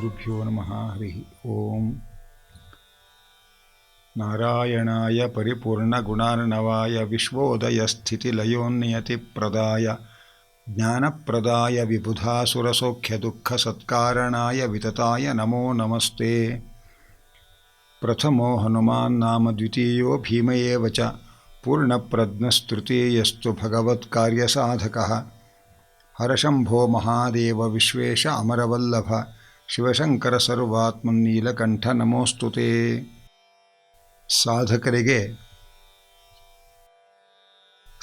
ಶ್ರೀಗುರುಭ್ಯೋ ನಮಃ. ಹರಿ ಓಂ. ನಾರಾಯಣಾಯ ಪರಿಪೂರ್ಣಗುಣಾರ್ಣವಾಯ ವಿಶ್ವೋದಯಸ್ಥಿತಿಲಯೋನ್ನಿಯತಿಪ್ರದಾಯ ಜ್ಞಾನಪ್ರದಾಯ ವಿಬುಧಾಸುರಸೌಖ್ಯದುಃಖಸತ್ಕಾರಣಾಯ ವಿತತಾಯ ನಮೋ ನಮಸ್ತೆ. ಪ್ರಥಮೋ ಹನುಮಾನ್ ನಾಮ ದ್ವಿತೀಯೋ ಭೀಮ ಏವ ಚ ಪೂರ್ಣಪ್ರಜ್ಞಸ್ತೃತೀಯಸ್ತು ಭಗವತ್ಕಾರ್ಯಸಾಧಕಃ. ಹರಶಂಭೋ ಮಹಾದೇವ ವಿಶ್ವೇಶ ಅಮರವಲ್ಲಭ ಶಿವಶಂಕರ ಸರ್ವಾತ್ಮನ್ನೀಲಕಂಠ ನಮೋಸ್ತುತೇ. ಸಾಧಕರಿಗೆ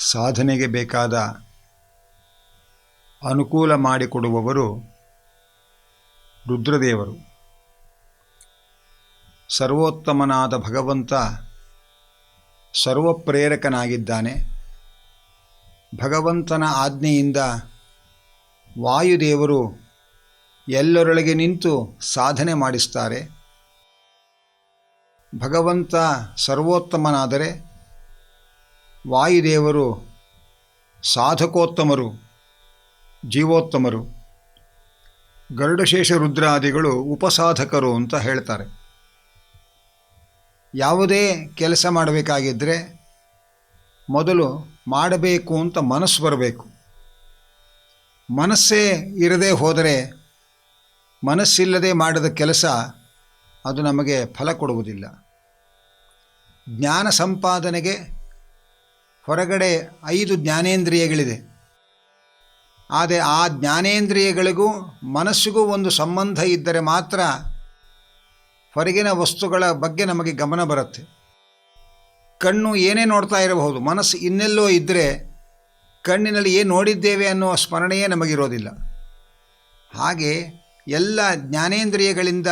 ಸಾಧನೆಗೆ ಬೇಕಾದ ಅನುಕೂಲ ಮಾಡಿಕೊಡುವವರು ರುದ್ರದೇವರು. ಸರ್ವೋತ್ತಮನಾದ ಭಗವಂತ ಸರ್ವಪ್ರೇರಕನಾಗಿದ್ದಾನೆ. ಭಗವಂತನ ಆಜ್ಞೆಯಿಂದ ವಾಯುದೇವರು ಎಲ್ಲರೊಳಗೆ ನಿಂತು ಸಾಧನೆ ಮಾಡಿಸ್ತಾರೆ. ಭಗವಂತ ಸರ್ವೋತ್ತಮನಾದರೆ ವಾಯುದೇವರು ಸಾಧಕೋತ್ತಮರು, ಜೀವೋತ್ತಮರು. ಗರುಡಶೇಷ ರುದ್ರಾದಿಗಳು ಉಪಸಾಧಕರು ಅಂತ ಹೇಳ್ತಾರೆ. ಯಾವುದೇ ಕೆಲಸ ಮಾಡಬೇಕಾಗಿದ್ದರೆ ಮೊದಲು ಮಾಡಬೇಕು ಅಂತ ಮನಸ್ಸು ಬರಬೇಕು. ಮನಸ್ಸೇ ಇರದೇ ಹೋದರೆ, ಮನಸ್ಸಿಲ್ಲದೆ ಮಾಡಿದ ಕೆಲಸ ಅದು ನಮಗೆ ಫಲ ಕೊಡುವುದಿಲ್ಲ. ಜ್ಞಾನ ಸಂಪಾದನೆಗೆ ಹೊರಗಡೆ 5 ಜ್ಞಾನೇಂದ್ರಿಯಗಳಿದೆ. ಆದರೆ ಆ ಜ್ಞಾನೇಂದ್ರಿಯಗಳಿಗೂ ಮನಸ್ಸಿಗೂ ಒಂದು ಸಂಬಂಧ ಇದ್ದರೆ ಮಾತ್ರ ಹೊರಗಿನ ವಸ್ತುಗಳ ಬಗ್ಗೆ ನಮಗೆ ಗಮನ ಬರುತ್ತೆ. ಕಣ್ಣು ಏನೇ ನೋಡ್ತಾ ಇರಬಹುದು, ಮನಸ್ಸು ಇನ್ನೆಲ್ಲೋ ಇದ್ದರೆ ಕಣ್ಣಿನಲ್ಲಿ ಏನು ನೋಡಿದ್ದೇವೆ ಅನ್ನುವ ಸ್ಮರಣೆಯೇ ನಮಗಿರೋದಿಲ್ಲ. ಹಾಗೆ ಎಲ್ಲ ಜ್ಞಾನೇಂದ್ರಿಯಗಳಿಂದ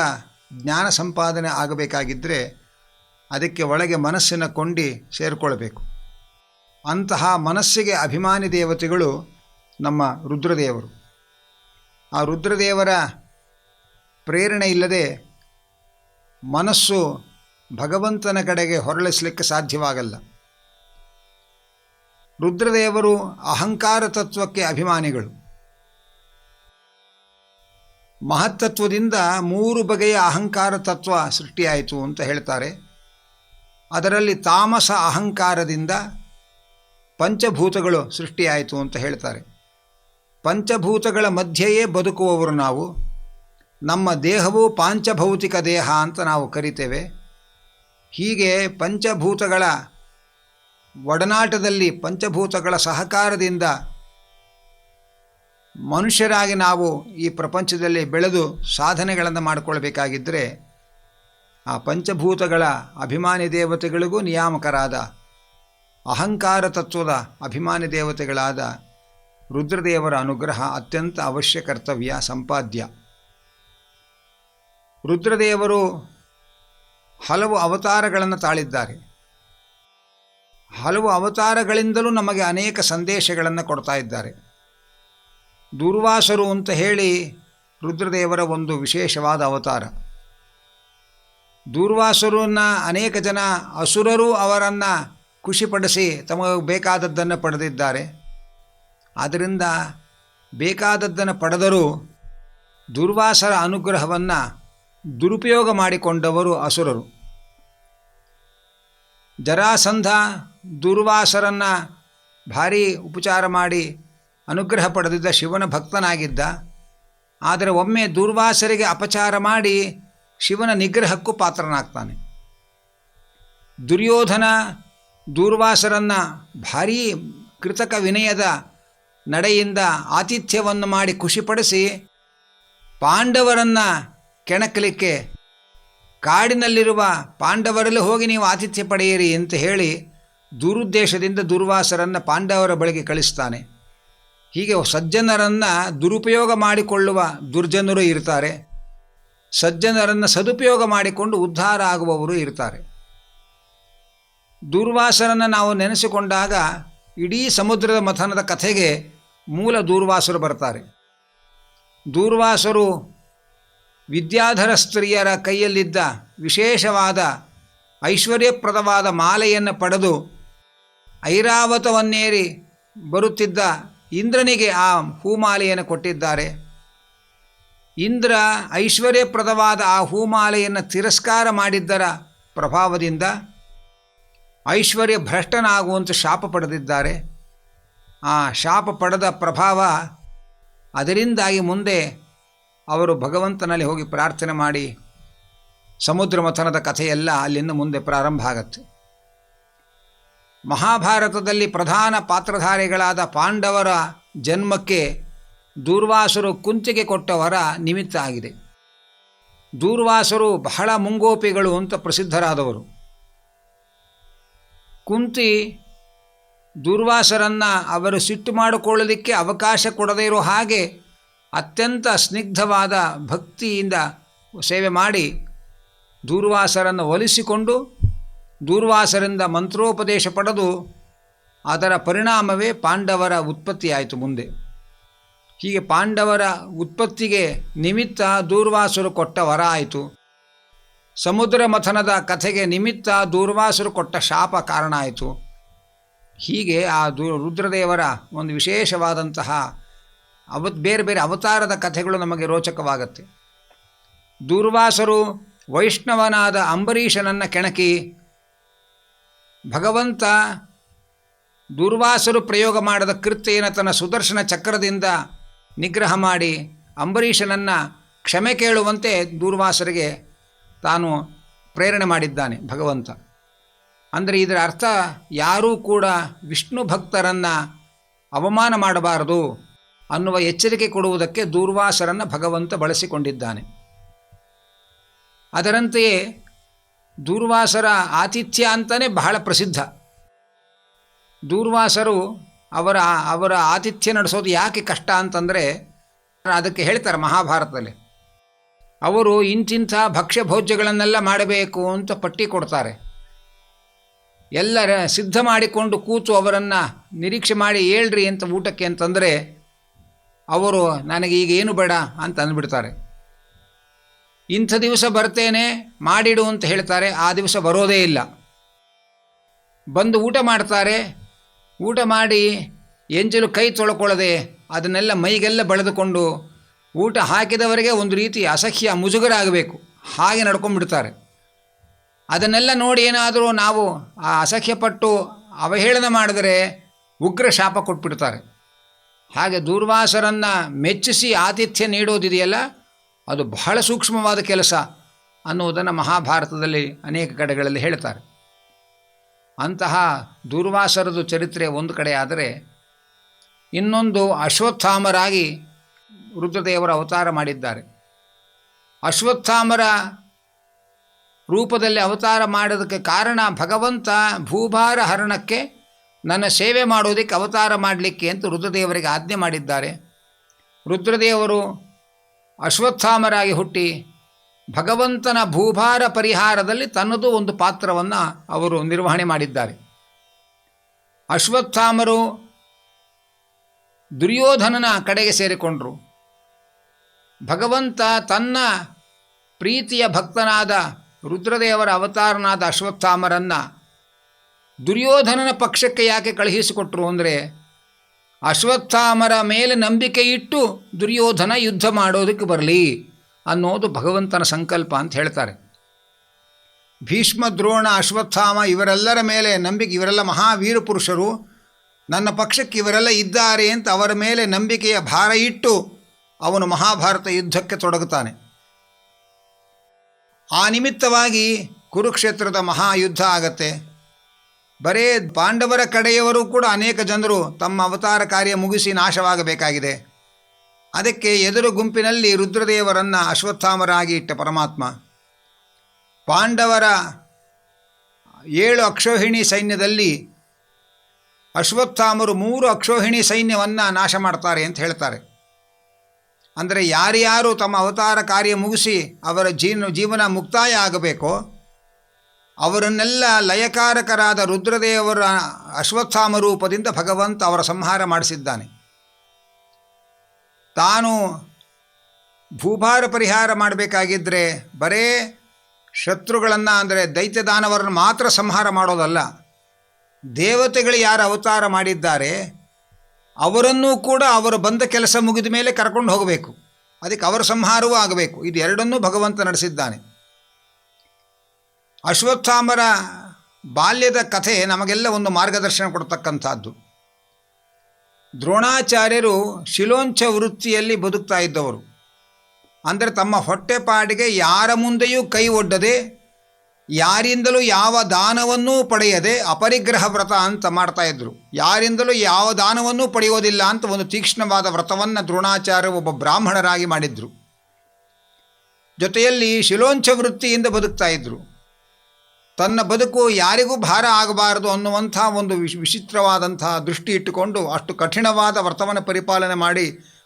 ಜ್ಞಾನ ಸಂಪಾದನೆ ಆಗಬೇಕಾಗಿದ್ದರೆ ಅದಕ್ಕೆ ಒಳಗೆ ಮನಸ್ಸಿನ ಕೊಂಡಿ ಸೇರಿಕೊಳ್ಬೇಕು. ಅಂತಹ ಮನಸ್ಸಿಗೆ ಅಭಿಮಾನಿ ದೇವತೆಗಳು ನಮ್ಮ ರುದ್ರದೇವರು. ಆ ರುದ್ರದೇವರ ಪ್ರೇರಣೆ ಇಲ್ಲದೆ ಮನಸ್ಸು ಭಗವಂತನ ಕಡೆಗೆ ಹೊರಳಿಸಲಿಕ್ಕೆ ಸಾಧ್ಯವಾಗಲ್ಲ. ರುದ್ರದೇವರು ಅಹಂಕಾರ ತತ್ವಕ್ಕೆ ಅಭಿಮಾನಿಗಳು. ಮಹತ್ತತ್ವದಿಂದ 3 ಬಗೆಯ ಅಹಂಕಾರ ತತ್ವ ಸೃಷ್ಟಿಯಾಯಿತು ಅಂತ ಹೇಳ್ತಾರೆ. ಅದರಲ್ಲಿ ತಾಮಸ ಅಹಂಕಾರದಿಂದ ಪಂಚಭೂತಗಳು ಸೃಷ್ಟಿಯಾಯಿತು ಅಂತ ಹೇಳ್ತಾರೆ. ಪಂಚಭೂತಗಳ ಮಧ್ಯೆಯೇ ಬದುಕುವವರು ನಾವು. ನಮ್ಮ ದೇಹವು ಪಾಂಚಭೌತಿಕ ದೇಹ ಅಂತ ನಾವು ಕರಿತೇವೆ. ಹೀಗೆ ಪಂಚಭೂತಗಳ ಒಡನಾಟದಲ್ಲಿ, ಪಂಚಭೂತಗಳ ಸಹಕಾರದಿಂದ ಮನುಷ್ಯರಾಗಿ ನಾವು ಈ ಪ್ರಪಂಚದಲ್ಲಿ ಬೆಳೆದು ಸಾಧನೆಗಳನ್ನು ಮಾಡಿಕೊಳ್ಬೇಕಾಗಿದ್ದರೆ ಆ ಪಂಚಭೂತಗಳ ಅಭಿಮಾನಿ ದೇವತೆಗಳಿಗೂ ನಿಯಾಮಕರಾದ ಅಹಂಕಾರ ತತ್ವದ ಅಭಿಮಾನಿ ದೇವತೆಗಳಾದ ರುದ್ರದೇವರ ಅನುಗ್ರಹ ಅತ್ಯಂತ ಅವಶ್ಯ, ಕರ್ತವ್ಯ, ಸಂಪಾದ್ಯ. ರುದ್ರದೇವರು ಹಲವು ಅವತಾರಗಳನ್ನು ತಾಳಿದ್ದಾರೆ. ಹಲವು ಅವತಾರಗಳಿಂದಲೂ ನಮಗೆ ಅನೇಕ ಸಂದೇಶಗಳನ್ನು ಕೊಡ್ತಾ ಇದ್ದಾರೆ. ದೂರ್ವಾಸರು ಅಂತ ಹೇಳಿ ರುದ್ರದೇವರ ಒಂದು ವಿಶೇಷವಾದ ಅವತಾರ. ದೂರ್ವಾಸರನ್ನು ಅನೇಕ ಜನ ಅಸುರರು ಅವರನ್ನು ಖುಷಿಪಡಿಸಿ ತಮಗೆ ಬೇಕಾದದ್ದನ್ನು ಪಡೆದಿದ್ದಾರೆ. ಆದ್ದರಿಂದ ಬೇಕಾದದ್ದನ್ನು ಪಡೆದರೂ ದುರ್ವಾಸರ ಅನುಗ್ರಹವನ್ನು ದುರುಪಯೋಗ ಮಾಡಿಕೊಂಡವರು ಅಸುರರು. ಜರಾಸಂಧ ದುರ್ವಾಸರನ್ನು ಭಾರೀ ಉಪಚಾರ ಮಾಡಿ ಅನುಗ್ರಹ ಪಡೆದಿದ್ದ ಶಿವನ ಭಕ್ತನಾಗಿದ್ದ. ಆದರೆ ಒಮ್ಮೆ ದುರ್ವಾಸರಿಗೆ ಅಪಚಾರ ಮಾಡಿ ಶಿವನ ನಿಗ್ರಹಕ್ಕೂ ಪಾತ್ರನಾಗ್ತಾನೆ. ದುರ್ಯೋಧನ ದೂರ್ವಾಸರನ್ನು ಭಾರೀ ಕೃತಕ ವಿನಯದ ನಡೆಯಿಂದ ಆತಿಥ್ಯವನ್ನು ಮಾಡಿ ಖುಷಿಪಡಿಸಿ ಪಾಂಡವರನ್ನು ಕೆಣಕಲಿಕ್ಕೆ ಕಾಡಿನಲ್ಲಿರುವ ಪಾಂಡವರಲ್ಲಿ ಹೋಗಿ ನೀವು ಆತಿಥ್ಯ ಪಡೆಯಿರಿ ಅಂತ ಹೇಳಿ ದುರುದ್ದೇಶದಿಂದ ದುರ್ವಾಸರನ್ನು ಪಾಂಡವರ ಬಳಿಗೆ ಕಳಿಸ್ತಾನೆ. ಹೀಗೆ ಸಜ್ಜನರನ್ನು ದುರುಪಯೋಗ ಮಾಡಿಕೊಳ್ಳುವ ದುರ್ಜನರು ಇರ್ತಾರೆ, ಸಜ್ಜನರನ್ನು ಸದುಪಯೋಗ ಮಾಡಿಕೊಂಡು ಉದ್ಧಾರ ಆಗುವವರು ಇರ್ತಾರೆ. ದುರ್ವಾಸರನ್ನು ನಾವು ನೆನೆಸಿಕೊಂಡಾಗ ಇಡೀ ಸಮುದ್ರದ ಮಥನದ ಕಥೆಗೆ ಮೂಲ ದೂರ್ವಾಸರು ಬರ್ತಾರೆ. ದೂರ್ವಾಸರು ವಿದ್ಯಾಧರ ಸ್ತ್ರೀಯರ ಕೈಯಲ್ಲಿದ್ದ ವಿಶೇಷವಾದ ಐಶ್ವರ್ಯಪ್ರದವಾದ ಮಾಲೆಯನ್ನು ಪಡೆದು ಐರಾವತವನ್ನೇರಿ ಬರುತ್ತಿದ್ದ ಇಂದ್ರನಿಗೆ ಆ ಹೂಮಾಲೆಯನ್ನು ಕೊಟ್ಟಿದ್ದಾರೆ. ಇಂದ್ರ ಐಶ್ವರ್ಯಪ್ರದವಾದ ಆ ಹೂಮಾಲೆಯನ್ನು ತಿರಸ್ಕಾರ ಮಾಡಿದ್ದರ ಪ್ರಭಾವದಿಂದ ಐಶ್ವರ್ಯ ಭ್ರಷ್ಟನಾಗುವಂತೆ ಶಾಪ ಪಡೆದಿದ್ದಾರೆ. ಆ ಶಾಪ ಪಡೆದ ಪ್ರಭಾವ ಅದರಿಂದಾಗಿ ಮುಂದೆ ಅವರು ಭಗವಂತನಲ್ಲಿ ಹೋಗಿ ಪ್ರಾರ್ಥನೆ ಮಾಡಿ ಸಮುದ್ರ ಮಥನದ ಕಥೆಯೆಲ್ಲ ಅಲ್ಲಿಂದ ಮುಂದೆ ಪ್ರಾರಂಭ ಆಗತ್ತೆ. ಮಹಾಭಾರತದಲ್ಲಿ ಪ್ರಧಾನ ಪಾತ್ರಧಾರಿಗಳಾದ ಪಾಂಡವರ ಜನ್ಮಕ್ಕೆ ದೂರ್ವಾಸರು ಕುಂತಿಗೆ ಕೊಟ್ಟ ವರ ನಿಮಿತ್ತ ಆಗಿದೆ. ದೂರ್ವಾಸರು ಬಹಳ ಮುಂಗೋಪಿಗಳು ಅಂತ ಪ್ರಸಿದ್ಧರಾದವರು. ಕುಂತಿ ದೂರ್ವಾಸರನ್ನು ಅವರು ಸಿಟ್ಟು ಮಾಡಿಕೊಳ್ಳಲಿಕ್ಕೆ ಅವಕಾಶ ಕೊಡದೇ ಇರೋ ಹಾಗೆ ಅತ್ಯಂತ ಸ್ನಿಗ್ಧವಾದ ಭಕ್ತಿಯಿಂದ ಸೇವೆ ಮಾಡಿ ದೂರ್ವಾಸರನ್ನು ಒಲಿಸಿಕೊಂಡು ದೂರ್ವಾಸರಿಂದ ಮಂತ್ರೋಪದೇಶ ಪಡೆದು ಅದರ ಪರಿಣಾಮವೇ ಪಾಂಡವರ ಉತ್ಪತ್ತಿಯಾಯಿತು. ಮುಂದೆ ಹೀಗೆ ಪಾಂಡವರ ಉತ್ಪತ್ತಿಗೆ ನಿಮಿತ್ತ ದೂರ್ವಾಸರು ಕೊಟ್ಟ ವರ ಆಯಿತು. ಸಮುದ್ರ ಮಥನದ ಕಥೆಗೆ ನಿಮಿತ್ತ ದೂರ್ವಾಸರು ಕೊಟ್ಟ ಶಾಪ ಕಾರಣ ಆಯಿತು. ಹೀಗೆ ಆ ರುದ್ರದೇವರ ಒಂದು ವಿಶೇಷವಾದಂತಹ ಬೇರೆ ಬೇರೆ ಅವತಾರದ ಕಥೆಗಳು ನಮಗೆ ರೋಚಕವಾಗತ್ತೆ. ದೂರ್ವಾಸರು ವೈಷ್ಣವನಾದ ಅಂಬರೀಷನನ್ನು ಕೆಣಕಿ ಭಗವಂತ ದೂರ್ವಾಸರು ಪ್ರಯೋಗ ಮಾಡಿದ ಕೃತ್ಯೆಯನ್ನು ತನ್ನ ಸುದರ್ಶನ ಚಕ್ರದಿಂದ ನಿಗ್ರಹ ಮಾಡಿ ಅಂಬರೀಷನನ್ನು ಕ್ಷಮೆ ಕೇಳುವಂತೆ ದೂರ್ವಾಸರಿಗೆ ತಾನು ಪ್ರೇರಣೆ ಮಾಡಿದ್ದಾನೆ ಭಗವಂತ. ಅಂದರೆ ಇದರ ಅರ್ಥ ಯಾರೂ ಕೂಡ ವಿಷ್ಣು ಭಕ್ತರನ್ನು ಅವಮಾನ ಮಾಡಬಾರದು ಅನ್ನುವ ಎಚ್ಚರಿಕೆ ಕೊಡುವುದಕ್ಕೆ ದೂರ್ವಾಸರನ್ನು ಭಗವಂತ ಬಳಸಿಕೊಂಡಿದ್ದಾನೆ. ಅದರಂತೆಯೇ ದೂರ್ವಾಸರ ಆತಿಥ್ಯ ಅಂತಲೇ ಬಹಳ ಪ್ರಸಿದ್ಧ. ದೂರ್ವಾಸರು ಅವರ ಆತಿಥ್ಯ ನಡೆಸೋದು ಯಾಕೆ ಕಷ್ಟ ಅಂತಂದರೆ ಅದಕ್ಕೆ ಹೇಳ್ತಾರೆ ಮಹಾಭಾರತದಲ್ಲಿ. ಅವರು ಇಂತಿಂಥ ಭಕ್ಷ್ಯ ಭೋಜ್ಯಗಳನ್ನೆಲ್ಲ ಮಾಡಬೇಕು ಅಂತ ಪಟ್ಟಿ ಕೊಡ್ತಾರೆ. ಎಲ್ಲರ ಸಿದ್ಧ ಮಾಡಿಕೊಂಡು ಕೂತು ಅವರನ್ನು ನಿರೀಕ್ಷೆ ಮಾಡಿ ಹೇಳ್ರಿ ಅಂತ ಊಟಕ್ಕೆ ಅಂತಂದರೆ ಅವರು ನನಗೆ ಈಗ ಏನು ಬೇಡ ಅಂತ ಅಂದ್ಬಿಡ್ತಾರೆ. ಇಂಥ ದಿವಸ ಬರ್ತೇನೆ ಮಾಡಿಡು ಅಂತ ಹೇಳ್ತಾರೆ, ಆ ದಿವಸ ಬರೋದೇ ಇಲ್ಲ. ಬಂದು ಊಟ ಮಾಡ್ತಾರೆ, ಊಟ ಮಾಡಿ ಎಂಜಲು ಕೈ ತೊಳ್ಕೊಳ್ಳದೆ ಅದನ್ನೆಲ್ಲ ಮೈಗೆಲ್ಲ ಬಳೆದುಕೊಂಡು ಊಟ ಹಾಕಿದವರಿಗೆ ಒಂದು ರೀತಿ ಅಸಹ್ಯ ಮುಜುಗರ ಆಗಬೇಕು, ಹಾಗೆ ನಡ್ಕೊಂಡ್ಬಿಡ್ತಾರೆ. ಅದನ್ನೆಲ್ಲ ನೋಡಿ ಏನಾದರೂ ನಾವು ಆ ಅಸಹ್ಯಪಟ್ಟು ಅವಹೇಳನ ಮಾಡಿದರೆ ಉಗ್ರ ಶಾಪ ಕೊಟ್ಬಿಡ್ತಾರೆ. ಹಾಗೆ ದೂರ್ವಾಸರನ್ನು ಮೆಚ್ಚಿಸಿ ಆತಿಥ್ಯ ನೀಡೋದಿದೆಯಲ್ಲ, ಅದು ಬಹಳ ಸೂಕ್ಷ್ಮವಾದ ಕೆಲಸ ಅನ್ನುವುದನ್ನು ಮಹಾಭಾರತದಲ್ಲಿ ಅನೇಕ ಕಡೆಗಳಲ್ಲಿ ಹೇಳ್ತಾರೆ. ಅಂತಹ ದೂರ್ವಾಸರದು ಚರಿತ್ರೆ ಒಂದು ಕಡೆ ಆದರೆ, ಇನ್ನೊಂದು ಅಶ್ವತ್ಥಾಮರಾಗಿ ರುದ್ರದೇವರ ಅವತಾರ ಮಾಡಿದ್ದಾರೆ. ಅಶ್ವತ್ಥಾಮರ ರೂಪದಲ್ಲಿ ಅವತಾರ ಮಾಡೋದಕ್ಕೆ ಕಾರಣ ಭಗವಂತ ಭೂಭಾರ ಹರಣಕ್ಕೆ ನನ್ನ ಸೇವೆ ಮಾಡೋದಕ್ಕೆ ಅವತಾರ ಮಾಡಲಿಕ್ಕೆ ಅಂತ ರುದ್ರದೇವರಿಗೆ ಆಜ್ಞೆ ಮಾಡಿದ್ದಾರೆ. ರುದ್ರದೇವರು ಅಶ್ವತ್ಥಾಮರಾಗಿ ಹುಟ್ಟಿ ಭಗವಂತನ ಭೂಭಾರ ಪರಿಹಾರದಲ್ಲಿ ತನ್ನದು ಒಂದು ಪಾತ್ರವನ್ನು ಅವರು ನಿರ್ವಹಣೆ ಮಾಡಿದ್ದಾರೆ. ಅಶ್ವತ್ಥಾಮರು ದುರ್ಯೋಧನನ ಕಡೆಗೆ ಸೇರಿಕೊಂಡರು. ಭಗವಂತ ತನ್ನ ಪ್ರೀತಿಯ ಭಕ್ತನಾದ ರುದ್ರದೇವರ ಅವತಾರನಾದ ಅಶ್ವತ್ಥಾಮರನ್ನು ದುರ್ಯೋಧನನ ಪಕ್ಷಕ್ಕೆ ಯಾಕೆ ಕಳುಹಿಸಿಕೊಟ್ರು ಅಂದರೆ, ಅಶ್ವತ್ಥಾಮರ ಮೇಲೆ ನಂಬಿಕೆ ಇಟ್ಟು ದುರ್ಯೋಧನ ಯುದ್ಧ ಮಾಡೋದಕ್ಕೆ ಬರಲಿ ಅನ್ನೋದು ಭಗವಂತನ ಸಂಕಲ್ಪ ಅಂತ ಹೇಳ್ತಾರೆ. ಭೀಷ್ಮ, ದ್ರೋಣ, ಅಶ್ವತ್ಥಾಮ ಇವರೆಲ್ಲರ ಮೇಲೆ ನಂಬಿಕೆ, ಇವರೆಲ್ಲ ಮಹಾವೀರ ಪುರುಷರು, ನನ್ನ ಪಕ್ಷಕ್ಕೆ ಇವರೆಲ್ಲ ಇದ್ದಾರೆ ಅಂತ ಅವರ ಮೇಲೆ ನಂಬಿಕೆಯ ಭಾರ ಇಟ್ಟು ಅವನು ಮಹಾಭಾರತ ಯುದ್ಧಕ್ಕೆ ತೊಡಗುತ್ತಾನೆ. ಆ ನಿಮಿತ್ತವಾಗಿ ಕುರುಕ್ಷೇತ್ರದ ಮಹಾಯುದ್ಧ ಆಗತ್ತೆ. ಬರೇ ಪಾಂಡವರ ಕಡೆಯವರು ಕೂಡ ಅನೇಕ ಜನರು ತಮ್ಮ ಅವತಾರ ಕಾರ್ಯ ಮುಗಿಸಿ ನಾಶವಾಗಬೇಕಾಗಿದೆ. ಅದಕ್ಕೆ ಎದುರು ಗುಂಪಿನಲ್ಲಿ ರುದ್ರದೇವರನ್ನು ಅಶ್ವತ್ಥಾಮರಾಗಿ ಇಟ್ಟ ಪರಮಾತ್ಮ. ಪಾಂಡವರ 7 ಅಕ್ಷೋಹಿಣಿ ಸೈನ್ಯದಲ್ಲಿ ಅಶ್ವತ್ಥಾಮರು 3 ಅಕ್ಷೋಹಿಣಿ ಸೈನ್ಯವನ್ನು ನಾಶ ಮಾಡ್ತಾರೆ ಅಂತ ಹೇಳ್ತಾರೆ. ಅಂದರೆ ಯಾರ್ಯಾರು ತಮ್ಮ ಅವತಾರ ಕಾರ್ಯ ಮುಗಿಸಿ ಅವರ ಜೀವನ ಮುಕ್ತಾಯ ಆಗಬೇಕೋ ಅವರನ್ನೆಲ್ಲ ಲಯಕಾರಕರಾದ ರುದ್ರದೇವರ ಅಶ್ವತ್ಥಾಮ ರೂಪದಿಂದ ಭಗವಂತ ಅವರ ಸಂಹಾರ ಮಾಡಿಸಿದ್ದಾನೆ. ತಾನು ಭೂಭಾರ ಪರಿಹಾರ ಮಾಡಬೇಕಾಗಿದ್ದರೆ ಬರೇ ಶತ್ರುಗಳನ್ನು ಅಂದರೆ ದೈತ್ಯದಾನವರನ್ನು ಮಾತ್ರ ಸಂಹಾರ ಮಾಡೋದಲ್ಲ, ದೇವತೆಗಳು ಯಾರು ಅವತಾರ ಮಾಡಿದ್ದಾರೆ ಅವರನ್ನೂ ಕೂಡ ಅವರು ಬಂದ ಕೆಲಸ ಮುಗಿದ ಮೇಲೆ ಕರ್ಕೊಂಡು ಹೋಗಬೇಕು. ಅದಕ್ಕೆ ಅವರ ಸಂಹಾರವೂ ಆಗಬೇಕು. ಇದು ಎರಡನ್ನೂ ಭಗವಂತ ನಡೆಸಿದ್ದಾನೆ. ಅಶ್ವತ್ಥಾಮರ ಬಾಲ್ಯದ ಕಥೆ ನಮಗೆಲ್ಲ ಒಂದು ಮಾರ್ಗದರ್ಶನ ಕೊಡ್ತಕ್ಕಂಥದ್ದು. ದ್ರೋಣಾಚಾರ್ಯರು ಶಿಲೋಂಚ ವೃತ್ತಿಯಲ್ಲಿ ಬದುಕ್ತಾ ಇದ್ದವರು. ಅಂದರೆ ತಮ್ಮ ಹೊಟ್ಟೆಪಾಡಿಗೆ ಯಾರ ಮುಂದೆಯೂ ಕೈ ಒಡ್ಡದೆ, ಯಾರಿಂದಲೂ ಯಾವ ದಾನವನ್ನೂ ಪಡೆಯದೆ ಅಪರಿಗ್ರಹ ವ್ರತ ಅಂತ ಮಾಡ್ತಾಯಿದ್ರು. ಯಾರಿಂದಲೂ ಯಾವ ದಾನವನ್ನೂ ಪಡೆಯೋದಿಲ್ಲ ಅಂತ ಒಂದು ತೀಕ್ಷ್ಣವಾದ ವ್ರತವನ್ನು ದ್ರೋಣಾಚಾರ್ಯ ಒಬ್ಬ ಬ್ರಾಹ್ಮಣರಾಗಿ ಮಾಡಿದ್ರು. ಜೊತೆಯಲ್ಲಿ ಶಿಲೋಂಚ ವೃತ್ತಿಯಿಂದ ಬದುಕ್ತಾ ಇದ್ದರು. ತನ್ನ ಬದುಕು ಯಾರಿಗೂ ಭಾರ ಆಗಬಾರದು ಅನ್ನುವಂಥ ಒಂದು ವಿಚಿತ್ರವಾದಂಥ ದೃಷ್ಟಿ ಇಟ್ಟುಕೊಂಡು ಅಷ್ಟು ಕಠಿಣವಾದ ವ್ರತವನ್ನು ಪರಿಪಾಲನೆ ಮಾಡಿ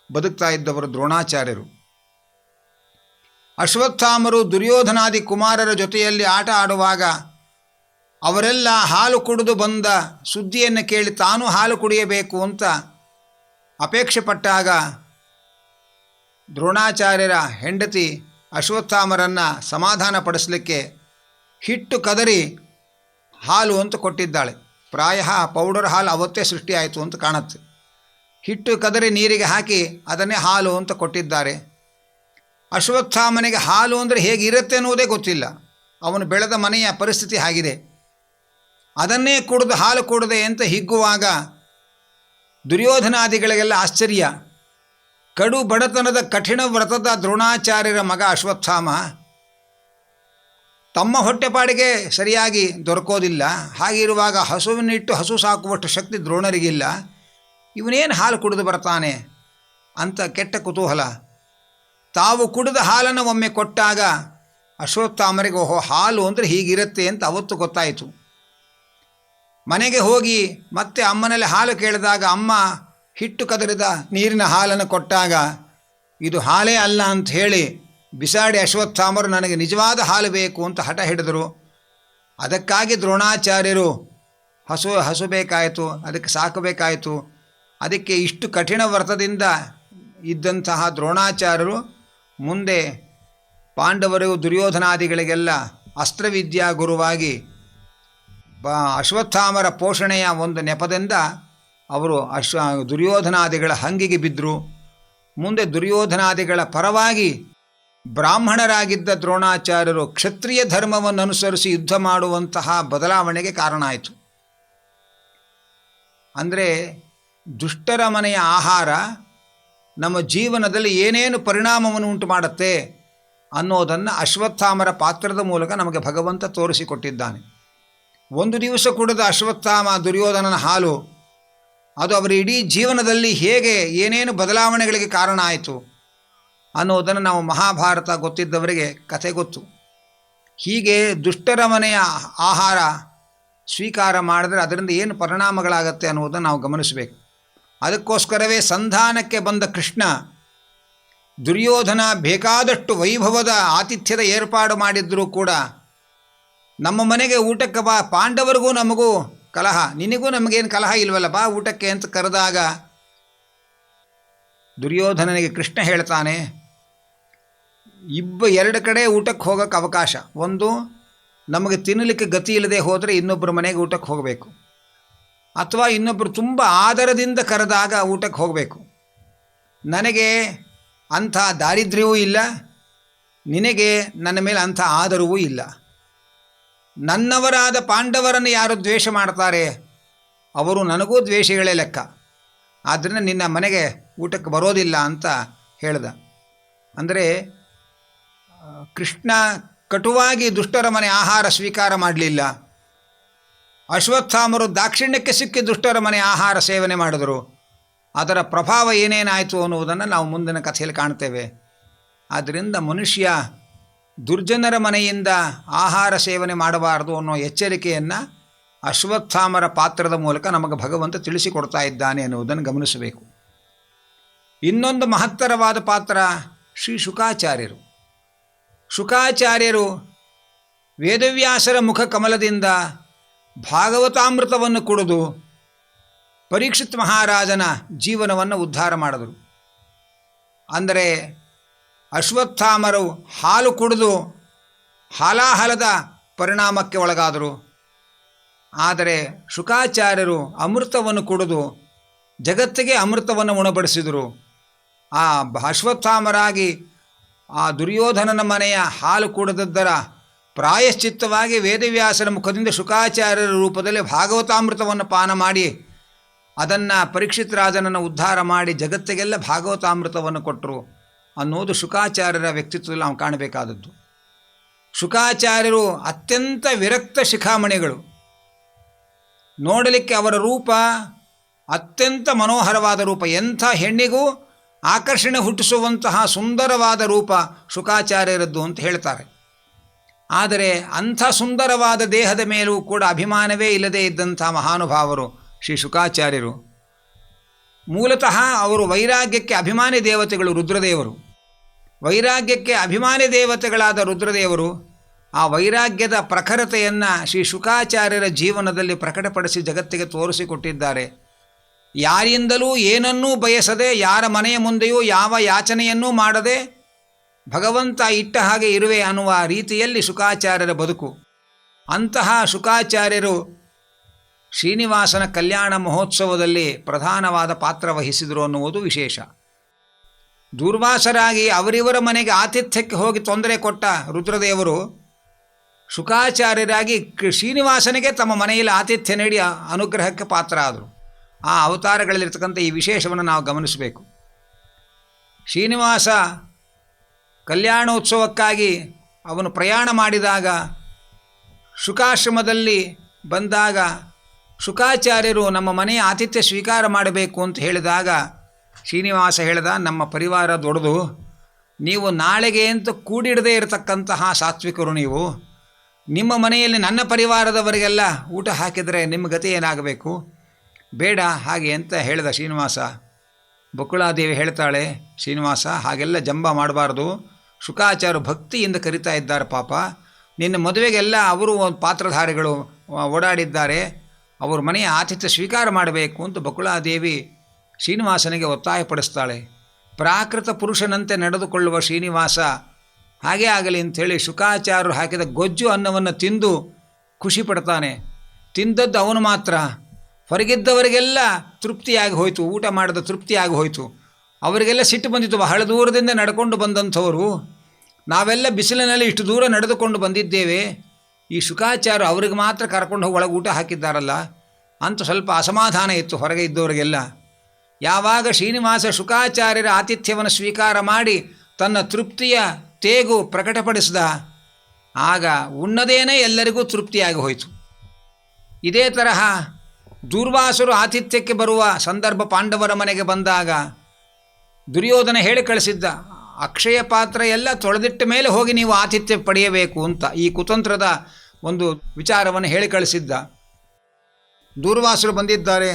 ಬದುಕ್ತಾ ಇದ್ದವರು ದ್ರೋಣಾಚಾರ್ಯರು. ಅಶ್ವತ್ಥಾಮರು ದುರ್ಯೋಧನಾದಿ ಕುಮಾರರ ಜೊತೆಯಲ್ಲಿ ಆಟ ಆಡುವಾಗ ಅವರೆಲ್ಲ ಹಾಲು ಕುಡಿದು ಬಂದ ಸುದ್ದಿಯನ್ನು ಕೇಳಿ ತಾನೂ ಹಾಲು ಕುಡಿಯಬೇಕು ಅಂತ ಅಪೇಕ್ಷೆ ಪಟ್ಟಾಗ ದ್ರೋಣಾಚಾರ್ಯರ ಹೆಂಡತಿ ಅಶ್ವತ್ಥಾಮರನ್ನು ಸಮಾಧಾನ ಪಡಿಸಲಿಕ್ಕೆ ಹಿಟ್ಟು ಕದರಿ ಹಾಲು ಅಂತ ಕೊಟ್ಟಿದ್ದಾಳೆ. ಪ್ರಾಯ ಪೌಡರ್ ಹಾಲು ಅವತ್ತೇ ಸೃಷ್ಟಿಯಾಯಿತು ಅಂತ ಕಾಣುತ್ತೆ. ಹಿಟ್ಟು ಕದರಿ ನೀರಿಗೆ ಹಾಕಿ ಅದನ್ನೇ ಹಾಲು ಅಂತ ಕೊಟ್ಟಿದ್ದಾರೆ. ಅಶ್ವತ್ಥಾಮನಿಗೆ ಹಾಲು ಅಂದರೆ ಹೇಗಿರುತ್ತೆ ಅನ್ನೋದೇ ಗೊತ್ತಿಲ್ಲ. ಅವನು ಬೆಳೆದ ಮನೆಯ ಪರಿಸ್ಥಿತಿ ಆಗಿದೆ. ಅದನ್ನೇ ಕುಡಿದು ಹಾಲು ಕುಡಿದೆ ಅಂತ ಹಿಗ್ಗುವಾಗ ದುರ್ಯೋಧನಾದಿಗಳಿಗೆಲ್ಲ ಆಶ್ಚರ್ಯ. ಕಡು ಬಡತನದ ಕಠಿಣ ವ್ರತದ ದ್ರೋಣಾಚಾರ್ಯರ ಮಗ ಅಶ್ವತ್ಥಾಮ ತಮ್ಮ ಹೊಟ್ಟೆಪಾಡಿಗೆ ಸರಿಯಾಗಿ ದೊರಕೋದಿಲ್ಲ. ಹಾಗಿರುವಾಗ ಹಸುವನ್ನಿಟ್ಟು ಹಸು ಸಾಕುವಷ್ಟು ಶಕ್ತಿ ದ್ರೋಣರಿಗಿಲ್ಲ. ಇವನೇನು ಹಾಲು ಕುಡಿದು ಬರ್ತಾನೆ ಅಂತ ಕೆಟ್ಟ ಕುತೂಹಲ. ತಾವು ಕುಡಿದ ಹಾಲನ್ನು ಒಮ್ಮೆ ಕೊಟ್ಟಾಗ ಅಶ್ವತ್ಥಾಮರಿಗೆ ಓಹೋ ಹಾಲು ಅಂದರೆ ಹೀಗಿರುತ್ತೆ ಅಂತ ಅವತ್ತು ಗೊತ್ತಾಯಿತು. ಮನೆಗೆ ಹೋಗಿ ಮತ್ತೆ ಅಮ್ಮನಲ್ಲಿ ಹಾಲು ಕೇಳಿದಾಗ ಅಮ್ಮ ಹಿಟ್ಟು ಕದರಿದ ನೀರಿನ ಹಾಲನ್ನು ಕೊಟ್ಟಾಗ ಇದು ಹಾಲೇ ಅಲ್ಲ ಅಂತ ಹೇಳಿ ಬಿಸಾಡಿ ಅಶ್ವತ್ಥಾಮರು ನನಗೆ ನಿಜವಾದ ಹಾಲು ಬೇಕು ಅಂತ ಹಠ ಹಿಡಿದರು. ಅದಕ್ಕಾಗಿ ದ್ರೋಣಾಚಾರ್ಯರು ಹಸು ಬೇಕಾಯಿತು, ಅದಕ್ಕೆ ಸಾಕಬೇಕಾಯಿತು. ಅದಕ್ಕೆ ಇಷ್ಟು ಕಠಿಣ ವ್ರತದಿಂದ ಇದ್ದಂತಹ ದ್ರೋಣಾಚಾರ್ಯರು ಮುಂದೆ ಪಾಂಡವರು ದುರ್ಯೋಧನಾದಿಗಳಿಗೆಲ್ಲ ಅಸ್ತ್ರವಿದ್ಯಾ ಗುರುವಾಗಿ ಅಶ್ವತ್ಥಾಮರ ಪೋಷಣೆಯ ಒಂದು ನೆಪದಿಂದ ಅವರು ದುರ್ಯೋಧನಾದಿಗಳ ಹಂಗಿಗೆ ಬಿದ್ದರು. ಮುಂದೆ ದುರ್ಯೋಧನಾದಿಗಳ ಪರವಾಗಿ ಬ್ರಾಹ್ಮಣರಾಗಿದ್ದ ದ್ರೋಣಾಚಾರ್ಯರು ಕ್ಷತ್ರಿಯ ಧರ್ಮವನ್ನು ಅನುಸರಿಸಿ ಯುದ್ಧ ಮಾಡುವಂತಹ ಬದಲಾವಣೆಗೆ ಕಾರಣ ಆಯಿತು. ಅಂದರೆ ದುಷ್ಟರ ಮನೆಯ ಆಹಾರ ನಮ್ಮ ಜೀವನದಲ್ಲಿ ಏನೇನು ಪರಿಣಾಮವನ್ನು ಉಂಟು ಮಾಡುತ್ತೆ ಅನ್ನೋದನ್ನು ಅಶ್ವತ್ಥಾಮರ ಪಾತ್ರದ ಮೂಲಕ ನಮಗೆ ಭಗವಂತ ತೋರಿಸಿಕೊಟ್ಟಿದ್ದಾನೆ. ಒಂದು ದಿವಸ ಕುಡಿದ ಅಶ್ವತ್ಥಾಮ ದುರ್ಯೋಧನನ ಹಾಲು ಅದು ಅವರ ಇಡೀ ಜೀವನದಲ್ಲಿ ಹೇಗೆ ಏನೇನು ಬದಲಾವಣೆಗಳಿಗೆ ಕಾರಣ ಆಯಿತು ಅನ್ನೋದನ್ನು ನಾವು ಮಹಾಭಾರತ ಗೊತ್ತಿದ್ದವರಿಗೆ ಕಥೆ ಗೊತ್ತು. ಹೀಗೆ ದುಷ್ಟರ ಮನೆಯ ಆಹಾರ ಸ್ವೀಕಾರ ಮಾಡಿದ್ರೆ ಅದರಿಂದ ಏನು ಪರಿಣಾಮಗಳಾಗತ್ತೆ ಅನ್ನೋದನ್ನು ನಾವು ಗಮನಿಸಬೇಕು. ಅದಕ್ಕೋಸ್ಕರವೇ ಸಂಧಾನಕ್ಕೆ ಬಂದ ಕೃಷ್ಣ ದುರ್ಯೋಧನ ಬೇಕಾದಷ್ಟು ವೈಭವದ ಆತಿಥ್ಯದ ಏರ್ಪಾಡು ಮಾಡಿದ್ದರೂ ಕೂಡ ನಮ್ಮ ಮನೆಗೆ ಊಟಕ್ಕೆ ಬಾ, ಪಾಂಡವರಿಗೂ ನಮಗೂ ಕಲಹ, ನಿನಗೂ ನಮಗೇನು ಕಲಹ ಇಲ್ವಲ್ಲ, ಬಾ ಊಟಕ್ಕೆ ಅಂತ ಕರೆದಾಗ ದುರ್ಯೋಧನನಿಗೆ ಕೃಷ್ಣ ಹೇಳ್ತಾನೆ, ಎರಡು ಕಡೆ ಊಟಕ್ಕೆ ಹೋಗೋಕ್ಕೆ ಅವಕಾಶ. ಒಂದು, ನಮಗೆ ತಿನ್ನಲಿಕ್ಕೆ ಗತಿ ಇಲ್ಲದೆ ಹೋದರೆ ಇನ್ನೊಬ್ಬರ ಮನೆಗೆ ಊಟಕ್ಕೆ ಹೋಗಬೇಕು, ಅಥವಾ ಇನ್ನೊಬ್ಬರು ತುಂಬ ಆದರದಿಂದ ಕರೆದಾಗ ಊಟಕ್ಕೆ ಹೋಗಬೇಕು. ನನಗೆ ಅಂಥ ದಾರಿದ್ರ್ಯವೂ ಇಲ್ಲ, ನಿನಗೆ ನನ್ನ ಮೇಲೆ ಅಂಥ ಆದರವೂ ಇಲ್ಲ. ನನ್ನವರಾದ ಪಾಂಡವರನ್ನು ಯಾರು ದ್ವೇಷ ಮಾಡ್ತಾರೆ ಅವರು ನನಗೂ ದ್ವೇಷಗಳೇ ಲೆಕ್ಕ. ಆದ್ದರಿಂದ ನಿನ್ನ ಮನೆಗೆ ಊಟಕ್ಕೆ ಬರೋದಿಲ್ಲ ಅಂತ ಹೇಳ್ದ. ಅಂದರೆ ಕೃಷ್ಣ ಕಟುವಾಗಿ ದುಷ್ಟರ ಮನೆ ಆಹಾರ ಸ್ವೀಕಾರ ಮಾಡಲಿಲ್ಲ. ಅಶ್ವತ್ಥಾಮರು ದಾಕ್ಷಿಣ್ಯಕ್ಕೆ ಸಿಕ್ಕಿ ದುಷ್ಟರ ಮನೆ ಆಹಾರ ಸೇವನೆ ಮಾಡಿದರು. ಅದರ ಪ್ರಭಾವ ಏನೇನಾಯಿತು ಅನ್ನುವುದನ್ನು ನಾವು ಮುಂದಿನ ಕಥೆಯಲ್ಲಿ ಕಾಣ್ತೇವೆ. ಆದ್ದರಿಂದ ಮನುಷ್ಯ ದುರ್ಜನರ ಮನೆಯಿಂದ ಆಹಾರ ಸೇವನೆ ಮಾಡಬಾರದು ಅನ್ನೋ ಎಚ್ಚರಿಕೆಯನ್ನು ಅಶ್ವತ್ಥಾಮರ ಪಾತ್ರದ ಮೂಲಕ ನಮಗೆ ಭಗವಂತ ತಿಳಿಸಿಕೊಡ್ತಾ ಇದ್ದಾನೆ ಎನ್ನುವುದನ್ನು ಗಮನಿಸಬೇಕು. ಇನ್ನೊಂದು ಮಹತ್ತರವಾದ ಪಾತ್ರ ಶ್ರೀ ಶುಕಾಚಾರ್ಯರು. ಶುಕಾಚಾರ್ಯರು ವೇದವ್ಯಾಸರ ಮುಖ ಕಮಲದಿಂದ ಭಾಗವತಾಮೃತವನ್ನು ಕುಡಿದು ಪರೀಕ್ಷಿತ್ ಮಹಾರಾಜನ ಜೀವನವನ್ನು ಉದ್ಧಾರ ಮಾಡಿದರು. ಅಂದರೆ ಅಶ್ವತ್ಥಾಮರು ಹಾಲು ಕುಡಿದು ಹಾಲಾಹಲದ ಪರಿಣಾಮಕ್ಕೆ ಒಳಗಾದರು. ಆದರೆ ಶುಕಾಚಾರ್ಯರು ಅಮೃತವನ್ನು ಕುಡಿದು ಜಗತ್ತಿಗೆ ಅಮೃತವನ್ನು ಉಣಬಡಿಸಿದರು. ಆ ಅಶ್ವತ್ಥಾಮರಾಗಿ ಆ ದುರ್ಯೋಧನನ ಮನೆಯ ಹಾಲು ಕುಡಿದದ್ದರ ಪ್ರಾಯಶ್ಚಿತ್ತವಾಗಿ ವೇದವ್ಯಾಸನ ಮುಖದಿಂದ ಶುಕಾಚಾರ್ಯರ ರೂಪದಲ್ಲಿ ಭಾಗವತಾಮೃತವನ್ನು ಪಾನ ಮಾಡಿ ಅದನ್ನು ಪರೀಕ್ಷಿತ್ ರಾಜನನ್ನು ಉದ್ಧಾರ ಮಾಡಿ ಜಗತ್ತಿಗೆಲ್ಲ ಭಾಗವತಾಮೃತವನ್ನು ಕೊಟ್ಟರು ಅನ್ನೋದು ಶುಕಾಚಾರ್ಯರ ವ್ಯಕ್ತಿತ್ವದಲ್ಲಿ ನಾವು ಕಾಣಬೇಕಾದದ್ದು. ಶುಕಾಚಾರ್ಯರು ಅತ್ಯಂತ ವಿರಕ್ತ ಶಿಖಾಮಣಿಗಳು. ನೋಡಲಿಕ್ಕೆ ಅವರ ರೂಪ ಅತ್ಯಂತ ಮನೋಹರವಾದ ರೂಪ, ಎಂಥ ಹೆಣ್ಣಿಗೂ ಆಕರ್ಷಣೆ ಹುಟ್ಟಿಸುವಂತಹ ಸುಂದರವಾದ ರೂಪ ಶುಕಾಚಾರ್ಯರದ್ದು ಅಂತ ಹೇಳ್ತಾರೆ. ಆದರೆ ಅಂಥ ಸುಂದರವಾದ ದೇಹದ ಮೇಲೂ ಕೂಡ ಅಭಿಮಾನವೇ ಇಲ್ಲದೇ ಇದ್ದಂಥ ಮಹಾನುಭಾವರು ಶ್ರೀ ಶುಕಾಚಾರ್ಯರು. ಮೂಲತಃ ಅವರು ವೈರಾಗ್ಯಕ್ಕೆ ಅಭಿಮಾನಿ ದೇವತೆಗಳು ರುದ್ರದೇವರು. ವೈರಾಗ್ಯಕ್ಕೆ ಅಭಿಮಾನಿ ದೇವತೆಗಳಾದ ರುದ್ರದೇವರು ಆ ವೈರಾಗ್ಯದ ಪ್ರಖರತೆಯನ್ನು ಶ್ರೀ ಶುಕಾಚಾರ್ಯರ ಜೀವನದಲ್ಲಿ ಪ್ರಕಟಪಡಿಸಿ ಜಗತ್ತಿಗೆ ತೋರಿಸಿಕೊಟ್ಟಿದ್ದಾರೆ. ಯಾರಿಂದಲೂ ಏನನ್ನೂ ಬಯಸದೆ, ಯಾರ ಮನೆಯ ಮುಂದೆಯೂ ಯಾವ ಯಾಚನೆಯನ್ನೂ ಮಾಡದೆ ಭಗವಂತ ಇಟ್ಟ ಹಾಗೆ ಇರುವೆ ಅನ್ನುವ ರೀತಿಯಲ್ಲಿ ಶುಕಾಚಾರ್ಯರ ಬದುಕು. ಅಂತಹ ಶುಕಾಚಾರ್ಯರು ಶ್ರೀನಿವಾಸನ ಕಲ್ಯಾಣ ಮಹೋತ್ಸವದಲ್ಲಿ ಪ್ರಧಾನವಾದ ಪಾತ್ರ ವಹಿಸಿದರು ಅನ್ನುವುದು ವಿಶೇಷ. ದೂರ್ವಾಸರಾಗಿ ಅವರಿವರ ಮನೆಗೆ ಆತಿಥ್ಯಕ್ಕೆ ಹೋಗಿ ತೊಂದರೆ ಕೊಟ್ಟ ರುದ್ರದೇವರು ಶುಕಾಚಾರ್ಯರಾಗಿ ಶ್ರೀನಿವಾಸನಿಗೆ ತಮ್ಮ ಮನೆಯಲ್ಲಿ ಆತಿಥ್ಯ ನೀಡಿ ಅನುಗ್ರಹಕ್ಕೆ ಪಾತ್ರ ಆದರು. ಆ ಅವತಾರಗಳಲ್ಲಿರ್ತಕ್ಕಂಥ ಈ ವಿಶೇಷವನ್ನು ನಾವು ಗಮನಿಸಬೇಕು. ಶ್ರೀನಿವಾಸ ಕಲ್ಯಾಣೋತ್ಸವಕ್ಕಾಗಿ ಅವನು ಪ್ರಯಾಣ ಮಾಡಿದಾಗ ಶುಕಾಶ್ರಮದಲ್ಲಿ ಬಂದಾಗ ಶುಕಾಚಾರ್ಯರು ನಮ್ಮ ಮನೆಯ ಆತಿಥ್ಯ ಸ್ವೀಕಾರ ಮಾಡಬೇಕು ಅಂತ ಹೇಳಿದಾಗ ಶ್ರೀನಿವಾಸ ಹೇಳಿದ, ನಮ್ಮ ಪರಿವಾರ ದೊಡ್ಡದು, ನೀವು ನಾಳೆಗೆ ಅಂತ ಕೂಡಿಡದೇ ಇರತಕ್ಕಂತಹ ಸಾತ್ವಿಕರು, ನೀವು ನಿಮ್ಮ ಮನೆಯಲ್ಲಿ ನನ್ನ ಪರಿವಾರದವರಿಗೆಲ್ಲ ಊಟ ಹಾಕಿದರೆ ನಿಮ್ಮ ಗತಿ ಏನಾಗಬೇಕು, ಬೇಡ ಹಾಗೆ ಅಂತ ಹೇಳಿದ ಶ್ರೀನಿವಾಸ. ಬಕುಳಾದೇವಿ ಹೇಳ್ತಾಳೆ, ಶ್ರೀನಿವಾಸ ಹಾಗೆಲ್ಲ ಜಂಬ ಮಾಡಬಾರ್ದು, ಶುಕಾಚಾರ್ಯರು ಭಕ್ತಿಯಿಂದ ಕರಿತಾ ಇದ್ದಾರೆ, ಪಾಪ ನಿನ್ನ ಮದುವೆಗೆಲ್ಲ ಅವರು ಪಾತ್ರಧಾರಿಗಳು ಓಡಾಡಿದ್ದಾರೆ, ಅವ್ರ ಮನೆಯ ಆತಿಥ್ಯ ಸ್ವೀಕಾರ ಮಾಡಬೇಕು ಅಂತ ಬಕುಳಾದೇವಿ ಶ್ರೀನಿವಾಸನಿಗೆ ಒತ್ತಾಯಪಡಿಸ್ತಾಳೆ. ಪ್ರಾಕೃತ ಪುರುಷನಂತೆ ನಡೆದುಕೊಳ್ಳುವ ಶ್ರೀನಿವಾಸ ಹಾಗೇ ಆಗಲಿ ಅಂಥೇಳಿ ಶುಕಾಚಾರ್ಯರು ಹಾಕಿದ ಗೊಜ್ಜು ಅನ್ನವನ್ನು ತಿಂದು ಖುಷಿ ಪಡ್ತಾನೆ. ತಿಂದದ್ದು ಅವನು ಮಾತ್ರ, ಹೊರಗಿದ್ದವರಿಗೆಲ್ಲ ತೃಪ್ತಿಯಾಗಿ ಹೋಯಿತು, ಊಟ ಮಾಡಿದ ತೃಪ್ತಿಯಾಗಿ ಹೋಯಿತು. ಅವರಿಗೆಲ್ಲ ಸಿಟ್ಟು ಬಂದಿತ್ತು, ಬಹಳ ದೂರದಿಂದ ನಡ್ಕೊಂಡು ಬಂದಂಥವರು, ನಾವೆಲ್ಲ ಬಿಸಿಲಿನಲ್ಲಿ ಇಷ್ಟು ದೂರ ನಡೆದುಕೊಂಡು ಬಂದಿದ್ದೇವೆ, ಈ ಶುಕಾಚಾರ್ಯರು ಅವ್ರಿಗೆ ಮಾತ್ರ ಕರ್ಕೊಂಡು ಹೋಗಿ ಒಳಗೆ ಊಟ ಹಾಕಿದ್ದಾರಲ್ಲ ಅಂತ ಸ್ವಲ್ಪ ಅಸಮಾಧಾನ ಇತ್ತು ಹೊರಗೆ ಇದ್ದವರಿಗೆಲ್ಲ. ಯಾವಾಗ ಶ್ರೀನಿವಾಸ ಶುಕಾಚಾರ್ಯರ ಆತಿಥ್ಯವನ್ನು ಸ್ವೀಕಾರ ಮಾಡಿ ತನ್ನ ತೃಪ್ತಿಯ ತೇಗು ಪ್ರಕಟಪಡಿಸಿದ, ಆಗ ಉಣ್ಣದೇನೇ ಎಲ್ಲರಿಗೂ ತೃಪ್ತಿಯಾಗಿ ಹೋಯಿತು. ಇದೇ ತರಹ ದೂರ್ವಾಸರು ಆತಿಥ್ಯಕ್ಕೆ ಬರುವ ಸಂದರ್ಭ ಪಾಂಡವರ ಮನೆಗೆ ಬಂದಾಗ ದುರ್ಯೋಧನ ಹೇಳಿ ಕಳಿಸಿದ್ದ, ಅಕ್ಷಯ ಪಾತ್ರ ಎಲ್ಲ ತೊಳೆದಿಟ್ಟ ಮೇಲೆ ಹೋಗಿ ನೀವು ಆತಿಥ್ಯ ಪಡೆಯಬೇಕು ಅಂತ ಈ ಕುತಂತ್ರದ ಒಂದು ವಿಚಾರವನ್ನು ಹೇಳಿ ಕಳಿಸಿದ್ದ. ದೂರ್ವಾಸರು ಬಂದಿದ್ದಾರೆ,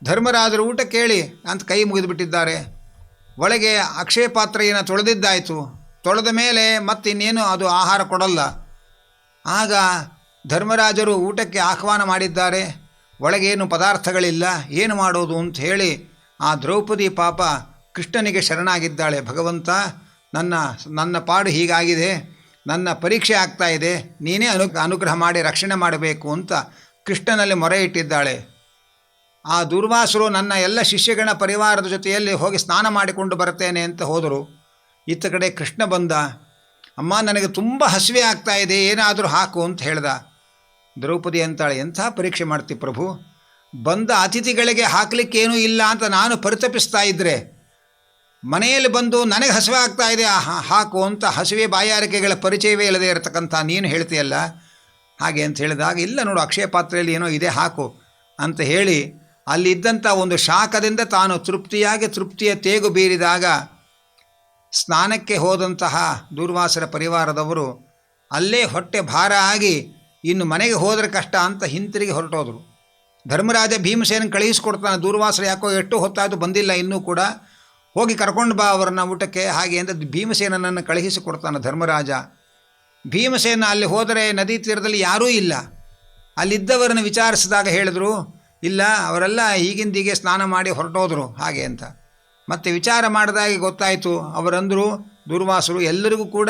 ಧರ್ಮರಾಜರು ಊಟ ಕೇಳಿ ಅಂತ ಕೈ ಮುಗಿದುಬಿಟ್ಟಿದ್ದಾರೆ. ಒಳಗೆ ಅಕ್ಷಯ ಪಾತ್ರೆಯನ್ನು ತೊಳೆದಿದ್ದಾಯಿತು, ತೊಳೆದ ಮೇಲೆ ಮತ್ತಿನ್ನೇನು ಅದು ಆಹಾರ ಕೊಡಲ್ಲ. ಆಗ ಧರ್ಮರಾಜರು ಊಟಕ್ಕೆ ಆಹ್ವಾನ ಮಾಡಿದ್ದಾರೆ, ಒಳಗೇನು ಪದಾರ್ಥಗಳಿಲ್ಲ, ಏನು ಮಾಡೋದು ಅಂತ ಹೇಳಿ ಆ ದ್ರೌಪದಿ ಪಾಪ ಕೃಷ್ಣನಿಗೆ ಶರಣಾಗಿದ್ದಾಳೆ. ಭಗವಂತ, ನನ್ನ ಪಾಡು ಹೀಗಾಗಿದೆ, ನನ್ನ ಪರೀಕ್ಷೆ ಆಗ್ತಾ ಇದೆ, ನೀನೇ ಅನುಗ್ರಹ ಮಾಡಿ ರಕ್ಷಣೆ ಮಾಡಬೇಕು ಅಂತ ಕೃಷ್ಣನಲ್ಲಿ ಮೊರೆ ಇಟ್ಟಿದ್ದಾಳೆ. ಆ ದುರ್ವಾಸರು ನನ್ನ ಎಲ್ಲ ಶಿಷ್ಯಗಣ ಪರಿವಾರದ ಜೊತೆಯಲ್ಲಿ ಹೋಗಿ ಸ್ನಾನ ಮಾಡಿಕೊಂಡು ಬರ್ತೇನೆ ಅಂತ ಹೋದರು. ಇತ್ತ ಕಡೆ ಕೃಷ್ಣ ಬಂದ, ಅಮ್ಮ ನನಗೆ ತುಂಬ ಹಸಿವೆ ಆಗ್ತಾ ಇದೆ, ಏನಾದರೂ ಹಾಕು ಅಂತ ಹೇಳ್ದ. ದ್ರೌಪದಿ ಅಂತಾಳೆ, ಎಂಥ ಪರೀಕ್ಷೆ ಮಾಡ್ತಿ ಪ್ರಭು, ಬಂದ ಅತಿಥಿಗಳಿಗೆ ಹಾಕಲಿಕ್ಕೇನೂ ಇಲ್ಲ ಅಂತ ನಾನು ಪರಿತಪಿಸ್ತಾ ಇದ್ದರೆ ಮನೆಯಲ್ಲಿ ಬಂದು ನನಗೆ ಹಸಿವೆ ಆಗ್ತಾ ಇದೆ ಹಾಕು ಅಂತ ಹಸಿವೆ ಬಾಯಾರಿಕೆಗಳ ಪರಿಚಯವೇ ಇಲ್ಲದೆ ಇರತಕ್ಕಂಥ ನೀನು ಹೇಳ್ತೀಯಲ್ಲ ಹಾಗೆ ಅಂತ ಹೇಳಿದಾಗ, ಇಲ್ಲ ನೋಡು ಅಕ್ಷಯ ಪಾತ್ರೆಯಲ್ಲಿ ಏನೋ ಇದೆ ಹಾಕು ಅಂತ ಹೇಳಿ ಅಲ್ಲಿದ್ದಂಥ ಒಂದು ಶಾಖದಿಂದ ತಾನು ತೃಪ್ತಿಯ ತೇಗು ಬೀರಿದಾಗ ಸ್ನಾನಕ್ಕೆ ಹೋದಂತಹ ದೂರ್ವಾಸರ ಪರಿವಾರದವರು ಅಲ್ಲೇ ಹೊಟ್ಟೆ ಭಾರ ಆಗಿ ಇನ್ನು ಮನೆಗೆ ಹೋದರೆ ಕಷ್ಟ ಅಂತ ಹಿಂತಿರುಗಿ ಹೊರಟೋದ್ರು. ಧರ್ಮರಾಜ ಭೀಮಸೇನ ಕಳುಹಿಸ್ಕೊಡ್ತಾನೆ, ದೂರ್ವಾಸರು ಯಾಕೋ ಎಷ್ಟು ಹೊತ್ತಾಯಿತು ಬಂದಿಲ್ಲ ಇನ್ನೂ ಕೂಡ, ಹೋಗಿ ಕರ್ಕೊಂಡು ಬಾ ಅವರನ್ನು ಊಟಕ್ಕೆ ಹಾಗೆ ಅಂತ ಭೀಮಸೇನನನ್ನು ಕಳುಹಿಸಿಕೊಡ್ತಾನೆ ಧರ್ಮರಾಜ. ಭೀಮಸೇನ ಅಲ್ಲಿ ಹೋದರೆ ನದಿ ತೀರದಲ್ಲಿ ಯಾರೂ ಇಲ್ಲ. ಅಲ್ಲಿದ್ದವರನ್ನು ವಿಚಾರಿಸಿದಾಗ ಹೇಳಿದ್ರು, ಇಲ್ಲ ಅವರೆಲ್ಲ ಹೀಗೆ ಸ್ನಾನ ಮಾಡಿ ಹೊರಟೋದ್ರು ಹಾಗೆ ಅಂತ. ಮತ್ತು ವಿಚಾರ ಮಾಡಿದಾಗೆ ಗೊತ್ತಾಯಿತು, ಅವರಂದರು ದೂರ್ವಾಸರು ಎಲ್ಲರಿಗೂ ಕೂಡ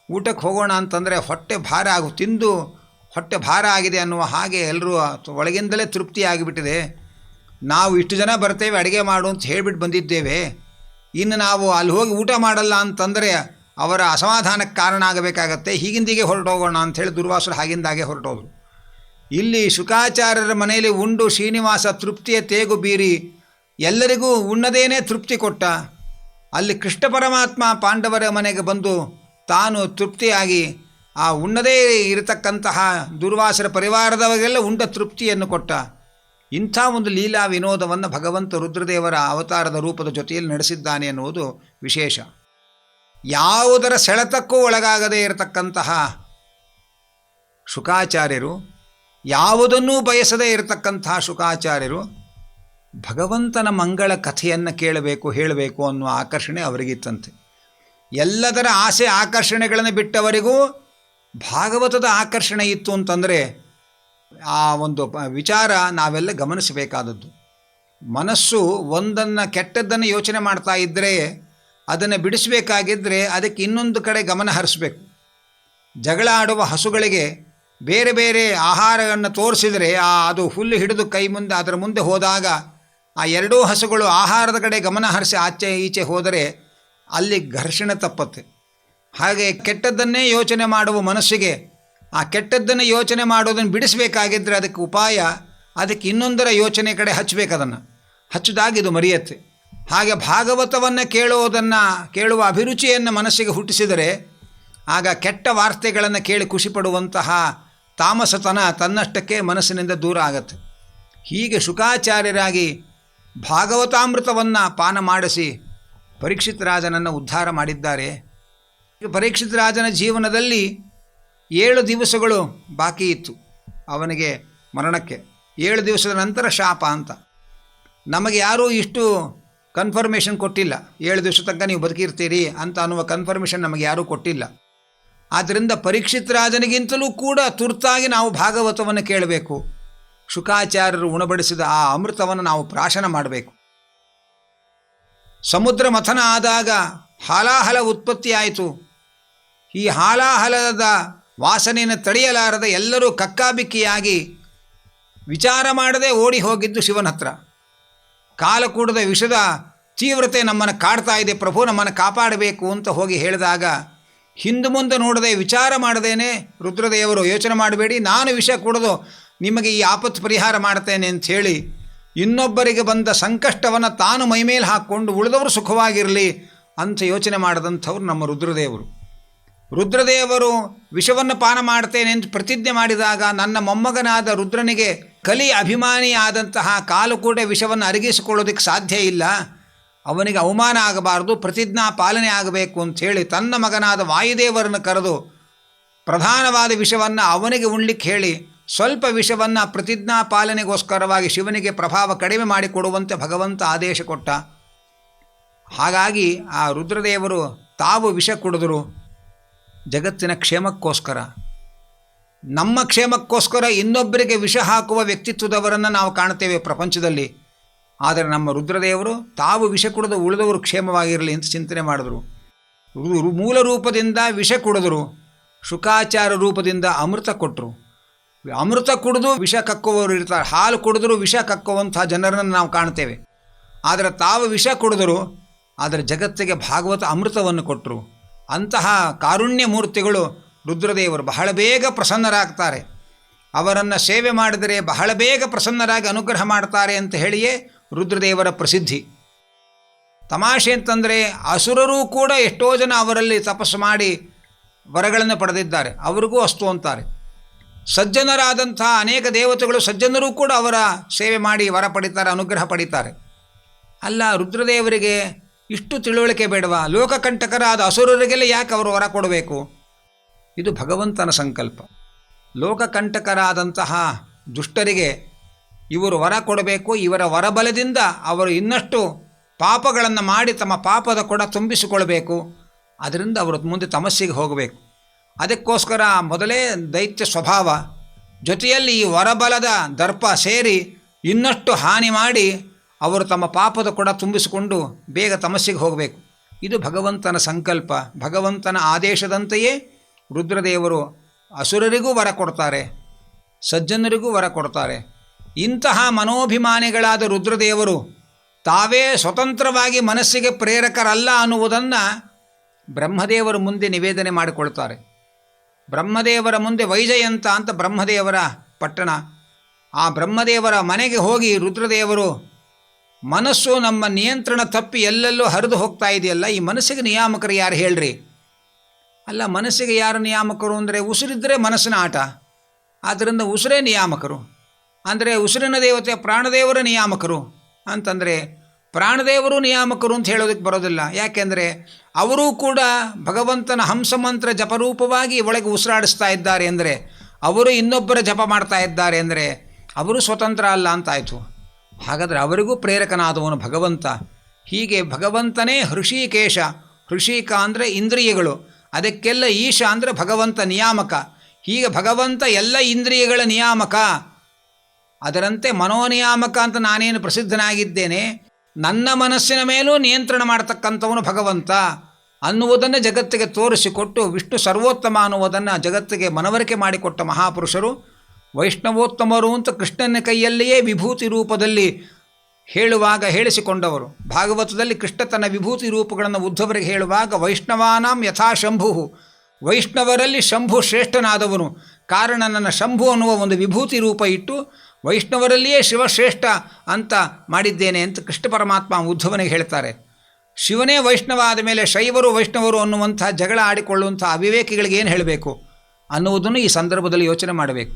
ಊಟಕ್ಕೆ ಹೋಗೋಣ ಅಂತಂದರೆ ತಿಂದು ಹೊಟ್ಟೆ ಭಾರ ಆಗಿದೆ ಅನ್ನುವ ಹಾಗೆ ಎಲ್ಲರೂ ಒಳಗಿಂದಲೇ ತೃಪ್ತಿ ಆಗಿಬಿಟ್ಟಿದೆ, ನಾವು ಇಷ್ಟು ಜನ ಬರ್ತೇವೆ ಅಡುಗೆ ಮಾಡು ಅಂತ ಹೇಳಿಬಿಟ್ಟು ಬಂದಿದ್ದೇವೆ, ಇನ್ನು ನಾವು ಅಲ್ಲಿ ಹೋಗಿ ಊಟ ಮಾಡಲ್ಲ ಅಂತಂದರೆ ಅವರ ಅಸಮಾಧಾನಕ್ಕೆ ಕಾರಣ ಆಗಬೇಕಾಗತ್ತೆ, ಹೀಗಿಂದಿಗೆ ಹೊರಟೋಗೋಣ ಅಂಥೇಳಿ ದುರ್ವಾಸರು ಹಾಗಿಂದಾಗೆ ಹೊರಟೋದ್ರು. ಇಲ್ಲಿ ಶುಕಾಚಾರ್ಯರ ಮನೆಯಲ್ಲಿ ಉಂಡು ಶ್ರೀನಿವಾಸ ತೃಪ್ತಿಯ ತೇಗು ಬೀರಿ ಎಲ್ಲರಿಗೂ ಉಣ್ಣದೇನೇ ತೃಪ್ತಿ ಕೊಟ್ಟ. ಅಲ್ಲಿ ಕೃಷ್ಣ ಪರಮಾತ್ಮ ಪಾಂಡವರ ಮನೆಗೆ ಬಂದು ತಾನು ತೃಪ್ತಿಯಾಗಿ ಆ ಉಣ್ಣದೇ ಇರತಕ್ಕಂತಹ ದುರ್ವಾಸರ ಪರಿವಾರದವರಿಗೆಲ್ಲ ಉಂಡ ತೃಪ್ತಿಯನ್ನು ಕೊಟ್ಟ. ಇಂಥ ಒಂದು ಲೀಲಾ ವಿನೋದವನ್ನು ಭಗವಂತ ರುದ್ರದೇವರ ಅವತಾರದ ರೂಪದ ಜೊತೆಯಲ್ಲಿ ನಡೆಸಿದ್ದಾನೆ ಎನ್ನುವುದು ವಿಶೇಷ. ಯಾವುದರ ಸೆಳೆತಕ್ಕೂ ಒಳಗಾಗದೇ ಇರತಕ್ಕಂತಹ ಶುಕಾಚಾರ್ಯರು, ಯಾವುದನ್ನೂ ಬಯಸದೇ ಇರತಕ್ಕಂತಹ ಶುಕಾಚಾರ್ಯರು ಭಗವಂತನ ಮಂಗಳ ಕಥೆಯನ್ನು ಕೇಳಬೇಕು, ಹೇಳಬೇಕು ಅನ್ನುವ ಆಕರ್ಷಣೆ ಅವರಿಗಿತ್ತಂತೆ. ಎಲ್ಲದರ ಆಸೆ ಆಕರ್ಷಣೆಗಳನ್ನು ಬಿಟ್ಟವರಿಗೂ ಭಾಗವತದ ಆಕರ್ಷಣೆ ಇತ್ತು ಅಂತಂದರೆ ಆ ಒಂದು ವಿಚಾರ ನಾವೆಲ್ಲ ಗಮನಿಸಬೇಕಾದದ್ದು. ಮನಸ್ಸು ಒಂದನ್ನು ಕೆಟ್ಟದ್ದನ್ನು ಯೋಚನೆ ಮಾಡ್ತಾ ಇದ್ದರೆ ಅದನ್ನು ಬಿಡಿಸಬೇಕಾಗಿದ್ದರೆ ಅದಕ್ಕೆ ಇನ್ನೊಂದು ಕಡೆ ಗಮನ ಹರಿಸಬೇಕು. ಜಗಳ ಆಡುವ ಹಸುಗಳಿಗೆ ಬೇರೆ ಬೇರೆ ಆಹಾರವನ್ನು ತೋರಿಸಿದರೆ ಅದು ಹುಲ್ಲು ಹಿಡಿದು ಕೈ ಮುಂದೆ ಅದರ ಮುಂದೆ ಹೋದಾಗ ಆ ಎರಡೂ ಹಸುಗಳು ಆಹಾರದ ಕಡೆ ಗಮನ ಹರಿಸಿ ಆಚೆ ಈಚೆ ಹೋದರೆ ಅಲ್ಲಿ ಘರ್ಷಣೆ ತಪ್ಪತ್ತೆ. ಹಾಗೆ ಕೆಟ್ಟದ್ದನ್ನೇ ಯೋಚನೆ ಮಾಡುವ ಮನಸ್ಸಿಗೆ ಆ ಕೆಟ್ಟದ್ದನ್ನು ಯೋಚನೆ ಮಾಡೋದನ್ನು ಬಿಡಿಸಬೇಕಾಗಿದ್ದರೆ ಅದಕ್ಕೆ ಉಪಾಯ, ಅದಕ್ಕೆ ಇನ್ನೊಂದರ ಯೋಚನೆ ಕಡೆ ಹಚ್ಚಬೇಕದನ್ನು. ಹಚ್ಚಿದಾಗ ಇದು ಮರೆಯುತ್ತೆ. ಹಾಗೆ ಭಾಗವತವನ್ನು ಕೇಳುವ ಅಭಿರುಚಿಯನ್ನು ಮನಸ್ಸಿಗೆ ಹುಟ್ಟಿಸಿದರೆ ಆಗ ಕೆಟ್ಟ ವಾರ್ತೆಗಳನ್ನು ಕೇಳಿ ಖುಷಿಪಡುವಂತಹ ತಾಮಸತನ ತನ್ನಷ್ಟಕ್ಕೆ ಮನಸ್ಸಿನಿಂದ ದೂರ ಆಗತ್ತೆ. ಹೀಗೆ ಶುಕಾಚಾರ್ಯರಾಗಿ ಭಾಗವತಾಮೃತವನ್ನು ಪಾನ ಮಾಡಿಸಿ ಪರೀಕ್ಷಿತ್ ರಾಜನನ್ನು ಉದ್ಧಾರ ಮಾಡಿದ್ದಾರೆ. ಪರೀಕ್ಷಿತ್ ರಾಜನ ಜೀವನದಲ್ಲಿ 7 ದಿವಸಗಳು ಬಾಕಿ ಇತ್ತು ಅವನಿಗೆ ಮರಣಕ್ಕೆ. 7 ದಿವಸದ ನಂತರ ಶಾಪ ಅಂತ. ನಮಗೆ ಯಾರೂ ಇಷ್ಟು ಕನ್ಫರ್ಮೇಷನ್ ಕೊಟ್ಟಿಲ್ಲ, 7 ದಿವಸ ತನಕ ನೀವು ಬದುಕಿರ್ತೀರಿ ಅಂತ ಅನ್ನುವ ಕನ್ಫರ್ಮೇಷನ್ ನಮಗೆ ಯಾರೂ ಕೊಟ್ಟಿಲ್ಲ. ಆದ್ದರಿಂದ ಪರೀಕ್ಷಿತ್ ರಾಜನಿಗಿಂತಲೂ ಕೂಡ ತುರ್ತಾಗಿ ನಾವು ಭಾಗವತವನ್ನು ಕೇಳಬೇಕು. ಶುಕಾಚಾರ್ಯರು ಉಣಬಡಿಸಿದ ಆ ಅಮೃತವನ್ನು ನಾವು ಪ್ರಾಶನ ಮಾಡಬೇಕು. ಸಮುದ್ರ ಮಥನ ಆದಾಗ ಹಾಲಾಹಲ ಉತ್ಪತ್ತಿಯಾಯಿತು. ಈ ಹಾಲಾಹಲದ ವಾಸನೆಯನ್ನು ತಡೆಯಲಾರದ ಎಲ್ಲರೂ ಕಕ್ಕಾಬಿಕ್ಕಿಯಾಗಿ ವಿಚಾರ ಮಾಡದೆ ಓಡಿ ಹೋಗಿದ್ದು ಶಿವನ ಹತ್ರ. ಕಾಲಕೂಡದ ವಿಷದ ತೀವ್ರತೆ ನಮ್ಮನ್ನು ಕಾಡ್ತಾ ಇದೆ, ಪ್ರಭು ನಮ್ಮನ್ನು ಕಾಪಾಡಬೇಕು ಅಂತ ಹೋಗಿ ಹೇಳಿದಾಗ ಹಿಂದೆ ಮುಂದೆ ನೋಡದೆ ವಿಚಾರ ಮಾಡದೇನೆ ರುದ್ರದೇವರು ಯೋಚನೆ ಮಾಡಬೇಡಿ, ನಾನು ವಿಷ ಕುಡಿದು ನಿಮಗೆ ಈ ಆಪತ್ತು ಪರಿಹಾರ ಮಾಡ್ತೇನೆ ಅಂಥೇಳಿ ಇನ್ನೊಬ್ಬರಿಗೆ ಬಂದ ಸಂಕಷ್ಟವನ್ನು ತಾನು ಮೈಮೇಲೆ ಹಾಕ್ಕೊಂಡು ಉಳಿದವರು ಸುಖವಾಗಿರಲಿ ಅಂತ ಯೋಚನೆ ಮಾಡಿದಂಥವ್ರು ನಮ್ಮ ರುದ್ರದೇವರು. ರುದ್ರದೇವರು ವಿಷವನ್ನು ಪಾನ ಮಾಡ್ತೇನೆ ಅಂತ ಪ್ರತಿಜ್ಞೆ ಮಾಡಿದಾಗ ನನ್ನ ಮೊಮ್ಮಗನಾದ ರುದ್ರನಿಗೆ ಕಲಿ ಅಭಿಮಾನಿಯಾದಂತಹ ಕಾಲಕೂಟ ವಿಷವನ್ನು ಅರಗಿಸಿಕೊಳ್ಳೋದಕ್ಕೆ ಸಾಧ್ಯ ಇಲ್ಲ, ಅವನಿಗೆ ಅವಮಾನ ಆಗಬಾರದು, ಪ್ರತಿಜ್ಞಾ ಪಾಲನೆ ಆಗಬೇಕು ಅಂಥೇಳಿ ತನ್ನ ಮಗನಾದ ವಾಯುದೇವರನ್ನು ಕರೆದು ಪ್ರಧಾನವಾದ ವಿಷವನ್ನು ಅವನಿಗೆ ಉಣ್ಲಿಕ್ಕೆ ಹೇಳಿ ಸ್ವಲ್ಪ ವಿಷವನ್ನು ಪ್ರತಿಜ್ಞಾ ಪಾಲನೆಗೋಸ್ಕರವಾಗಿ ಶಿವನಿಗೆ ಪ್ರಭಾವ ಕಡಿಮೆ ಮಾಡಿಕೊಡುವಂತೆ ಭಗವಂತ ಆದೇಶ ಕೊಟ್ಟ. ಹಾಗಾಗಿ ಆ ರುದ್ರದೇವರು ತಾವು ವಿಷ ಕುಡಿದರು ಜಗತ್ತಿನ ಕ್ಷೇಮಕ್ಕೋಸ್ಕರ. ನಮ್ಮ ಕ್ಷೇಮಕ್ಕೋಸ್ಕರ ಇನ್ನೊಬ್ಬರಿಗೆ ವಿಷ ಹಾಕುವ ವ್ಯಕ್ತಿತ್ವದವರನ್ನು ನಾವು ಕಾಣ್ತೇವೆ ಪ್ರಪಂಚದಲ್ಲಿ. ಆದರೆ ನಮ್ಮ ರುದ್ರದೇವರು ತಾವು ವಿಷ ಕುಡಿದು ಉಳಿದವರು ಕ್ಷೇಮವಾಗಿರಲಿ ಅಂತ ಚಿಂತನೆ ಮಾಡಿದ್ರು. ಮೂಲ ರೂಪದಿಂದ ವಿಷ ಕುಡಿದ್ರು, ಶುಕಾಚಾರ ರೂಪದಿಂದ ಅಮೃತ ಕೊಟ್ಟರು. ಅಮೃತ ಕುಡಿದು ವಿಷ ಕಕ್ಕುವವರು ಇರ್ತಾರೆ, ಹಾಲು ಕುಡಿದ್ರು ವಿಷ ಕಕ್ಕುವಂಥ ಜನರನ್ನು ನಾವು ಕಾಣ್ತೇವೆ. ಆದರೆ ತಾವು ವಿಷ ಕುಡಿದ್ರು, ಆದರೆ ಜಗತ್ತಿಗೆ ಭಾಗವತ ಅಮೃತವನ್ನು ಕೊಟ್ಟರು. ಅಂತಹ ಕಾರುಣ್ಯ ಮೂರ್ತಿಗಳು ರುದ್ರದೇವರು ಬಹಳ ಬೇಗ ಪ್ರಸನ್ನರಾಗ್ತಾರೆ. ಅವರನ್ನು ಸೇವೆ ಮಾಡಿದರೆ ಬಹಳ ಬೇಗ ಪ್ರಸನ್ನರಾಗಿ ಅನುಗ್ರಹ ಮಾಡ್ತಾರೆ ಅಂತ ಹೇಳಿಯೇ ರುದ್ರದೇವರ ಪ್ರಸಿದ್ಧಿ. ತಮಾಷೆ ಅಂತಂದರೆ ಅಸುರರೂ ಕೂಡ ಎಷ್ಟೋ ಜನ ಅವರಲ್ಲಿ ತಪಸ್ಸು ಮಾಡಿ ವರಗಳನ್ನು ಪಡೆದಿದ್ದಾರೆ, ಅವರಿಗೂ ಅಸ್ತು ಅಂತಾರೆ. ಸಜ್ಜನರಾದಂಥ ಅನೇಕ ದೇವತೆಗಳು ಸಜ್ಜನರೂ ಕೂಡ ಅವರ ಸೇವೆ ಮಾಡಿ ವರ ಪಡಿತಾರೆ, ಅನುಗ್ರಹ ಪಡಿತಾರೆ. ಅಲ್ಲ, ರುದ್ರದೇವರಿಗೆ ಇಷ್ಟು ತಿಳುವಳಿಕೆ ಬೇಡವಾ? ಲೋಕಕಂಟಕರಾದ ಅಸುರರಿಗೆಲ್ಲ ಯಾಕೆ ಅವರು ವರ ಕೊಡಬೇಕು? ಇದು ಭಗವಂತನ ಸಂಕಲ್ಪ. ಲೋಕಕಂಟಕರಾದಂತಹ ದುಷ್ಟರಿಗೆ ಇವರು ವರ ಕೊಡಬೇಕು, ಇವರ ವರಬಲದಿಂದ ಅವರು ಇನ್ನಷ್ಟು ಪಾಪಗಳನ್ನು ಮಾಡಿ ತಮ್ಮ ಪಾಪದ ಕೊಡ ತುಂಬಿಸಿಕೊಳ್ಬೇಕು. ಅದರಿಂದ ಅವರು ಮುಂದೆ ತಮಸ್ಸಿಗೆ ಹೋಗಬೇಕು. ಅದಕ್ಕೋಸ್ಕರ ಮೊದಲೇ ದೈತ್ಯ ಸ್ವಭಾವ ಜೊತೆಯಲ್ಲಿ ಈ ವರಬಲದ ದರ್ಪ ಸೇರಿ ಇನ್ನಷ್ಟು ಹಾನಿ ಮಾಡಿ ಅವರು ತಮ್ಮ ಪಾಪದ ಕೊಡ ತುಂಬಿಸಿಕೊಂಡು ಬೇಗ ತಮಸ್ಸಿಗೆ ಹೋಗಬೇಕು. ಇದು ಭಗವಂತನ ಸಂಕಲ್ಪ. ಭಗವಂತನ ಆದೇಶದಂತೆಯೇ ರುದ್ರದೇವರು ಅಸುರರಿಗೂ ವರ ಕೊಡ್ತಾರೆ, ಸಜ್ಜನರಿಗೂ ವರ ಕೊಡ್ತಾರೆ. ಇಂತಹ ಮನೋಭಿಮಾನಿಗಳಾದ ರುದ್ರದೇವರು ತಾವೇ ಸ್ವತಂತ್ರವಾಗಿ ಮನಸ್ಸಿಗೆ ಪ್ರೇರಕರಲ್ಲ ಅನ್ನುವುದನ್ನು ಬ್ರಹ್ಮದೇವರ ಮುಂದೆ ನಿವೇದನೆ ಮಾಡಿಕೊಳ್ತಾರೆ. ಬ್ರಹ್ಮದೇವರ ಮುಂದೆ ವೈಜಯಂತ ಅಂತ ಬ್ರಹ್ಮದೇವರ ಪಟ್ಟಣ. ಆ ಬ್ರಹ್ಮದೇವರ ಮನೆಗೆ ಹೋಗಿ ರುದ್ರದೇವರು, ಮನಸ್ಸು ನಮ್ಮ ನಿಯಂತ್ರಣ ತಪ್ಪಿ ಎಲ್ಲೆಲ್ಲೂ ಹರಿದು ಹೋಗ್ತಾ ಇದೆಯಲ್ಲ, ಈ ಮನಸ್ಸಿಗೆ ನಿಯಾಮಕರು ಯಾರು ಹೇಳ್ರಿ? ಅಲ್ಲ, ಮನಸ್ಸಿಗೆ ಯಾರು ನಿಯಾಮಕರು ಅಂದರೆ ಉಸಿರಿದ್ದರೆ ಮನಸ್ಸಿನ ಆಟ, ಆದ್ದರಿಂದ ಉಸಿರೇ ನಿಯಾಮಕರು. ಅಂದರೆ ಉಸಿರಿನ ದೇವತೆ ಪ್ರಾಣದೇವರ ನಿಯಾಮಕರು ಅಂತಂದರೆ ಪ್ರಾಣದೇವರು ನಿಯಾಮಕರು ಅಂತ ಹೇಳೋದಕ್ಕೆ ಬರೋದಿಲ್ಲ. ಯಾಕೆಂದರೆ ಅವರೂ ಕೂಡ ಭಗವಂತನ ಹಂಸಮಂತ್ರ ಜಪರೂಪವಾಗಿ ಒಳಗೆ ಉಸಿರಾಡಿಸ್ತಾ ಇದ್ದಾರೆ ಅಂದರೆ, ಅವರು ಇನ್ನೊಬ್ಬರ ಜಪ ಮಾಡ್ತಾ ಇದ್ದಾರೆ ಅಂದರೆ ಅವರು ಸ್ವತಂತ್ರ ಅಲ್ಲ ಅಂತಾಯಿತು. ಹಾಗಾದರೆ ಅವರಿಗೂ ಪ್ರೇರಕನಾದವನು ಭಗವಂತ. ಹೀಗೆ ಭಗವಂತನೇ ಹೃಷಿಕೇಶ. ಹೃಷಿಕ ಅಂದರೆ ಇಂದ್ರಿಯಗಳು, ಅದಕ್ಕೆಲ್ಲ ಈಶ ಅಂದರೆ ಭಗವಂತ ನಿಯಾಮಕ. ಹೀಗೆ ಭಗವಂತ ಎಲ್ಲ ಇಂದ್ರಿಯಗಳ ನಿಯಾಮಕ. ಅದರಂತೆ ಮನೋನಿಯಾಮಕ ಅಂತ ನಾನೇನು ಪ್ರಸಿದ್ಧನಾಗಿದ್ದೇನೆ, ನನ್ನ ಮನಸ್ಸಿನ ಮೇಲೂ ನಿಯಂತ್ರಣ ಮಾಡತಕ್ಕಂಥವನು ಭಗವಂತ ಅನ್ನುವುದನ್ನು ಜಗತ್ತಿಗೆ ತೋರಿಸಿಕೊಟ್ಟು ವಿಷ್ಣು ಸರ್ವೋತ್ತಮ ಅನ್ನುವುದನ್ನು ಜಗತ್ತಿಗೆ ಮನವರಿಕೆ ಮಾಡಿಕೊಟ್ಟ ಮಹಾಪುರುಷರು ವೈಷ್ಣವೋತ್ತಮರು ಅಂತ ಕೃಷ್ಣನ ಕೈಯಲ್ಲಿಯೇ ವಿಭೂತಿ ರೂಪದಲ್ಲಿ ಹೇಳುವಾಗ ಹೇಳಿಸಿಕೊಂಡವರು. ಭಾಗವತದಲ್ಲಿ ಕೃಷ್ಣ ತನ್ನ ವಿಭೂತಿ ರೂಪಗಳನ್ನು ಉದ್ಧವರಿಗೆ ಹೇಳುವಾಗ ವೈಷ್ಣವಾನಾಂ ಯಥಾ ಶಂಭು, ವೈಷ್ಣವರಲ್ಲಿ ಶಂಭು ಶ್ರೇಷ್ಠನಾದವನು. ಕಾರಣ ನನ್ನ ಶಂಭು ಅನ್ನುವ ಒಂದು ವಿಭೂತಿ ರೂಪ ಇಟ್ಟು ವೈಷ್ಣವರಲ್ಲಿಯೇ ಶಿವಶ್ರೇಷ್ಠ ಅಂತ ಮಾಡಿದ್ದೇನೆ ಅಂತ ಕೃಷ್ಣ ಪರಮಾತ್ಮ ಉದ್ಧವನಿಗೆ ಹೇಳ್ತಾರೆ. ಶಿವನೇ ವೈಷ್ಣವ ಆದ ಮೇಲೆ ಶೈವರು ವೈಷ್ಣವರು ಅನ್ನುವಂಥ ಜಗಳ ಆಡಿಕೊಳ್ಳುವಂಥ ಅವಿವೇಕಿಗಳಿಗೆ ಏನು ಹೇಳಬೇಕು ಅನ್ನುವುದನ್ನು ಈ ಸಂದರ್ಭದಲ್ಲಿ ಯೋಚನೆ ಮಾಡಬೇಕು.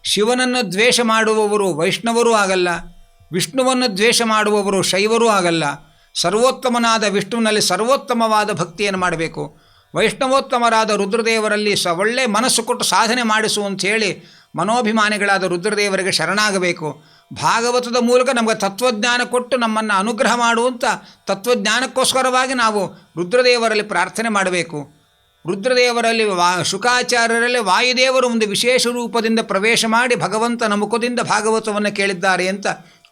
ಶಿವನನ್ನು ದ್ವೇಷ ಮಾಡುವವರು ವೈಷ್ಣವರೂ ಆಗಲ್ಲ, ವಿಷ್ಣುವನ್ನು ದ್ವೇಷ ಮಾಡುವವರು ಶೈವರೂ ಆಗಲ್ಲ. ಸರ್ವೋತ್ತಮನಾದ ವಿಷ್ಣುವಿನಲ್ಲಿ ಸರ್ವೋತ್ತಮವಾದ ಭಕ್ತಿಯನ್ನು ಮಾಡಬೇಕು. ವೈಷ್ಣವೋತ್ತಮರಾದ ರುದ್ರದೇವರಲ್ಲಿ ಒಳ್ಳೆ ಮನಸ್ಸು ಕೊಟ್ಟು ಸಾಧನೆ ಮಾಡಿಸು ಅಂಥೇಳಿ ಮನೋಭಿಮಾನಿಗಳಾದ ರುದ್ರದೇವರಿಗೆ ಶರಣಾಗಬೇಕು. ಭಾಗವತದ ಮೂಲಕ ನಮಗೆ ತತ್ವಜ್ಞಾನ ಕೊಟ್ಟು ನಮ್ಮನ್ನು ಅನುಗ್ರಹ ಮಾಡುವಂಥ ತತ್ವಜ್ಞಾನಕ್ಕೋಸ್ಕರವಾಗಿ ನಾವು ರುದ್ರದೇವರಲ್ಲಿ ಪ್ರಾರ್ಥನೆ ಮಾಡಬೇಕು. ರುದ್ರದೇವರಲ್ಲಿ ಶುಕಾಚಾರ್ಯರಲ್ಲಿ ವಾಯುದೇವರು ಒಂದು ವಿಶೇಷ ರೂಪದಿಂದ ಪ್ರವೇಶ ಮಾಡಿ ಭಗವಂತನ ಮುಖದಿಂದ ಭಾಗವತವನ್ನು ಕೇಳಿದ್ದಾರೆ ಅಂತ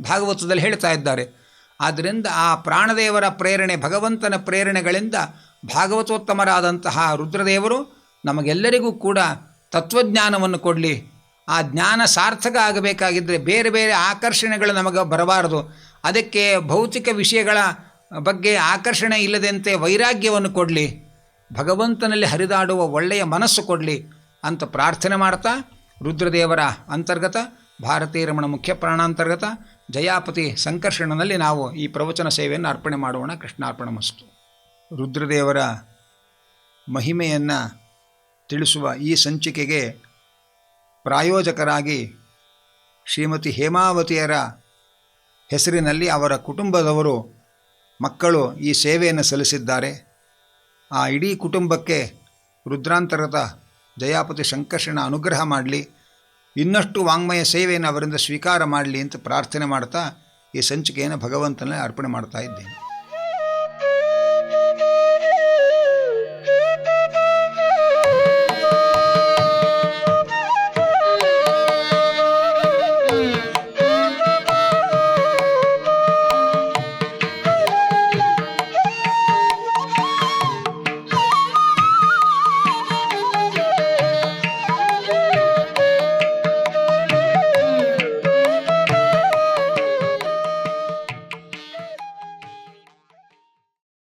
ಭಾಗವತದಲ್ಲಿ ಹೇಳ್ತಾ ಇದ್ದಾರೆ. ಆದ್ದರಿಂದ ಆ ಪ್ರಾಣದೇವರ ಪ್ರೇರಣೆ, ಭಗವಂತನ ಪ್ರೇರಣೆಗಳಿಂದ ಭಾಗವತೋತ್ತಮರಾದಂತಹ ರುದ್ರದೇವರು ನಮಗೆಲ್ಲರಿಗೂ ಕೂಡ ತತ್ವಜ್ಞಾನವನ್ನು ಕೊಡಲಿ. ಆ ಜ್ಞಾನ ಸಾರ್ಥಕ ಆಗಬೇಕಾಗಿದ್ದರೆ ಬೇರೆ ಬೇರೆ ಆಕರ್ಷಣೆಗಳು ನಮಗೆ ಬರಬಾರದು. ಅದಕ್ಕೆ ಭೌತಿಕ ವಿಷಯಗಳ ಬಗ್ಗೆ ಆಕರ್ಷಣೆ ಇಲ್ಲದಂತೆ ವೈರಾಗ್ಯವನ್ನು ಕೊಡಲಿ, ಭಗವಂತನಲ್ಲಿ ಹರಿದಾಡುವ ಒಳ್ಳೆಯ ಮನಸ್ಸು ಕೊಡಲಿ ಅಂತ ಪ್ರಾರ್ಥನೆ ಮಾಡ್ತಾ ರುದ್ರದೇವರ ಅಂತರ್ಗತ ಭಾರತೀ ರಮಣ ಮುಖ್ಯ ಪ್ರಾಣಾಂತರ್ಗತ ಜಯಾಪತಿ ಸಂಕರ್ಷಣನಲ್ಲಿ ನಾವು ಈ ಪ್ರವಚನ ಸೇವೆಯನ್ನು ಅರ್ಪಣೆ ಮಾಡೋಣ. ಕೃಷ್ಣಾರ್ಪಣಮಸ್ತು. ರುದ್ರದೇವರ ಮಹಿಮೆಯನ್ನು ತಿಳಿಸುವ ಈ ಸಂಚಿಕೆಗೆ ಪ್ರಾಯೋಜಕರಾಗಿ ಶ್ರೀಮತಿ ಹೇಮಾವತಿಯರ ಹೆಸರಿನಲ್ಲಿ ಅವರ ಕುಟುಂಬದವರು ಮಕ್ಕಳು ಈ ಸೇವೆಯನ್ನು ಸಲ್ಲಿಸಿದ್ದಾರೆ. ಆ ಇಡೀ ಕುಟುಂಬಕ್ಕೆ ರುದ್ರಾಂತರ್ಗತ ಜಯಾಪತಿ ಸಂಕರ್ಷಣ ಅನುಗ್ರಹ ಮಾಡಲಿ, ಇನ್ನಷ್ಟು ವಾಂಗ್ಮಯ ಸೇವೆಯನ್ನು ಅವರಿಂದ ಸ್ವೀಕಾರ ಮಾಡಲಿ ಅಂತ ಪ್ರಾರ್ಥನೆ ಮಾಡ್ತಾ ಈ ಸಂಚಿಕೆಯನ್ನು ಭಗವಂತನಲ್ಲಿ ಅರ್ಪಣೆ ಮಾಡ್ತಾ ಇದ್ದೇನೆ.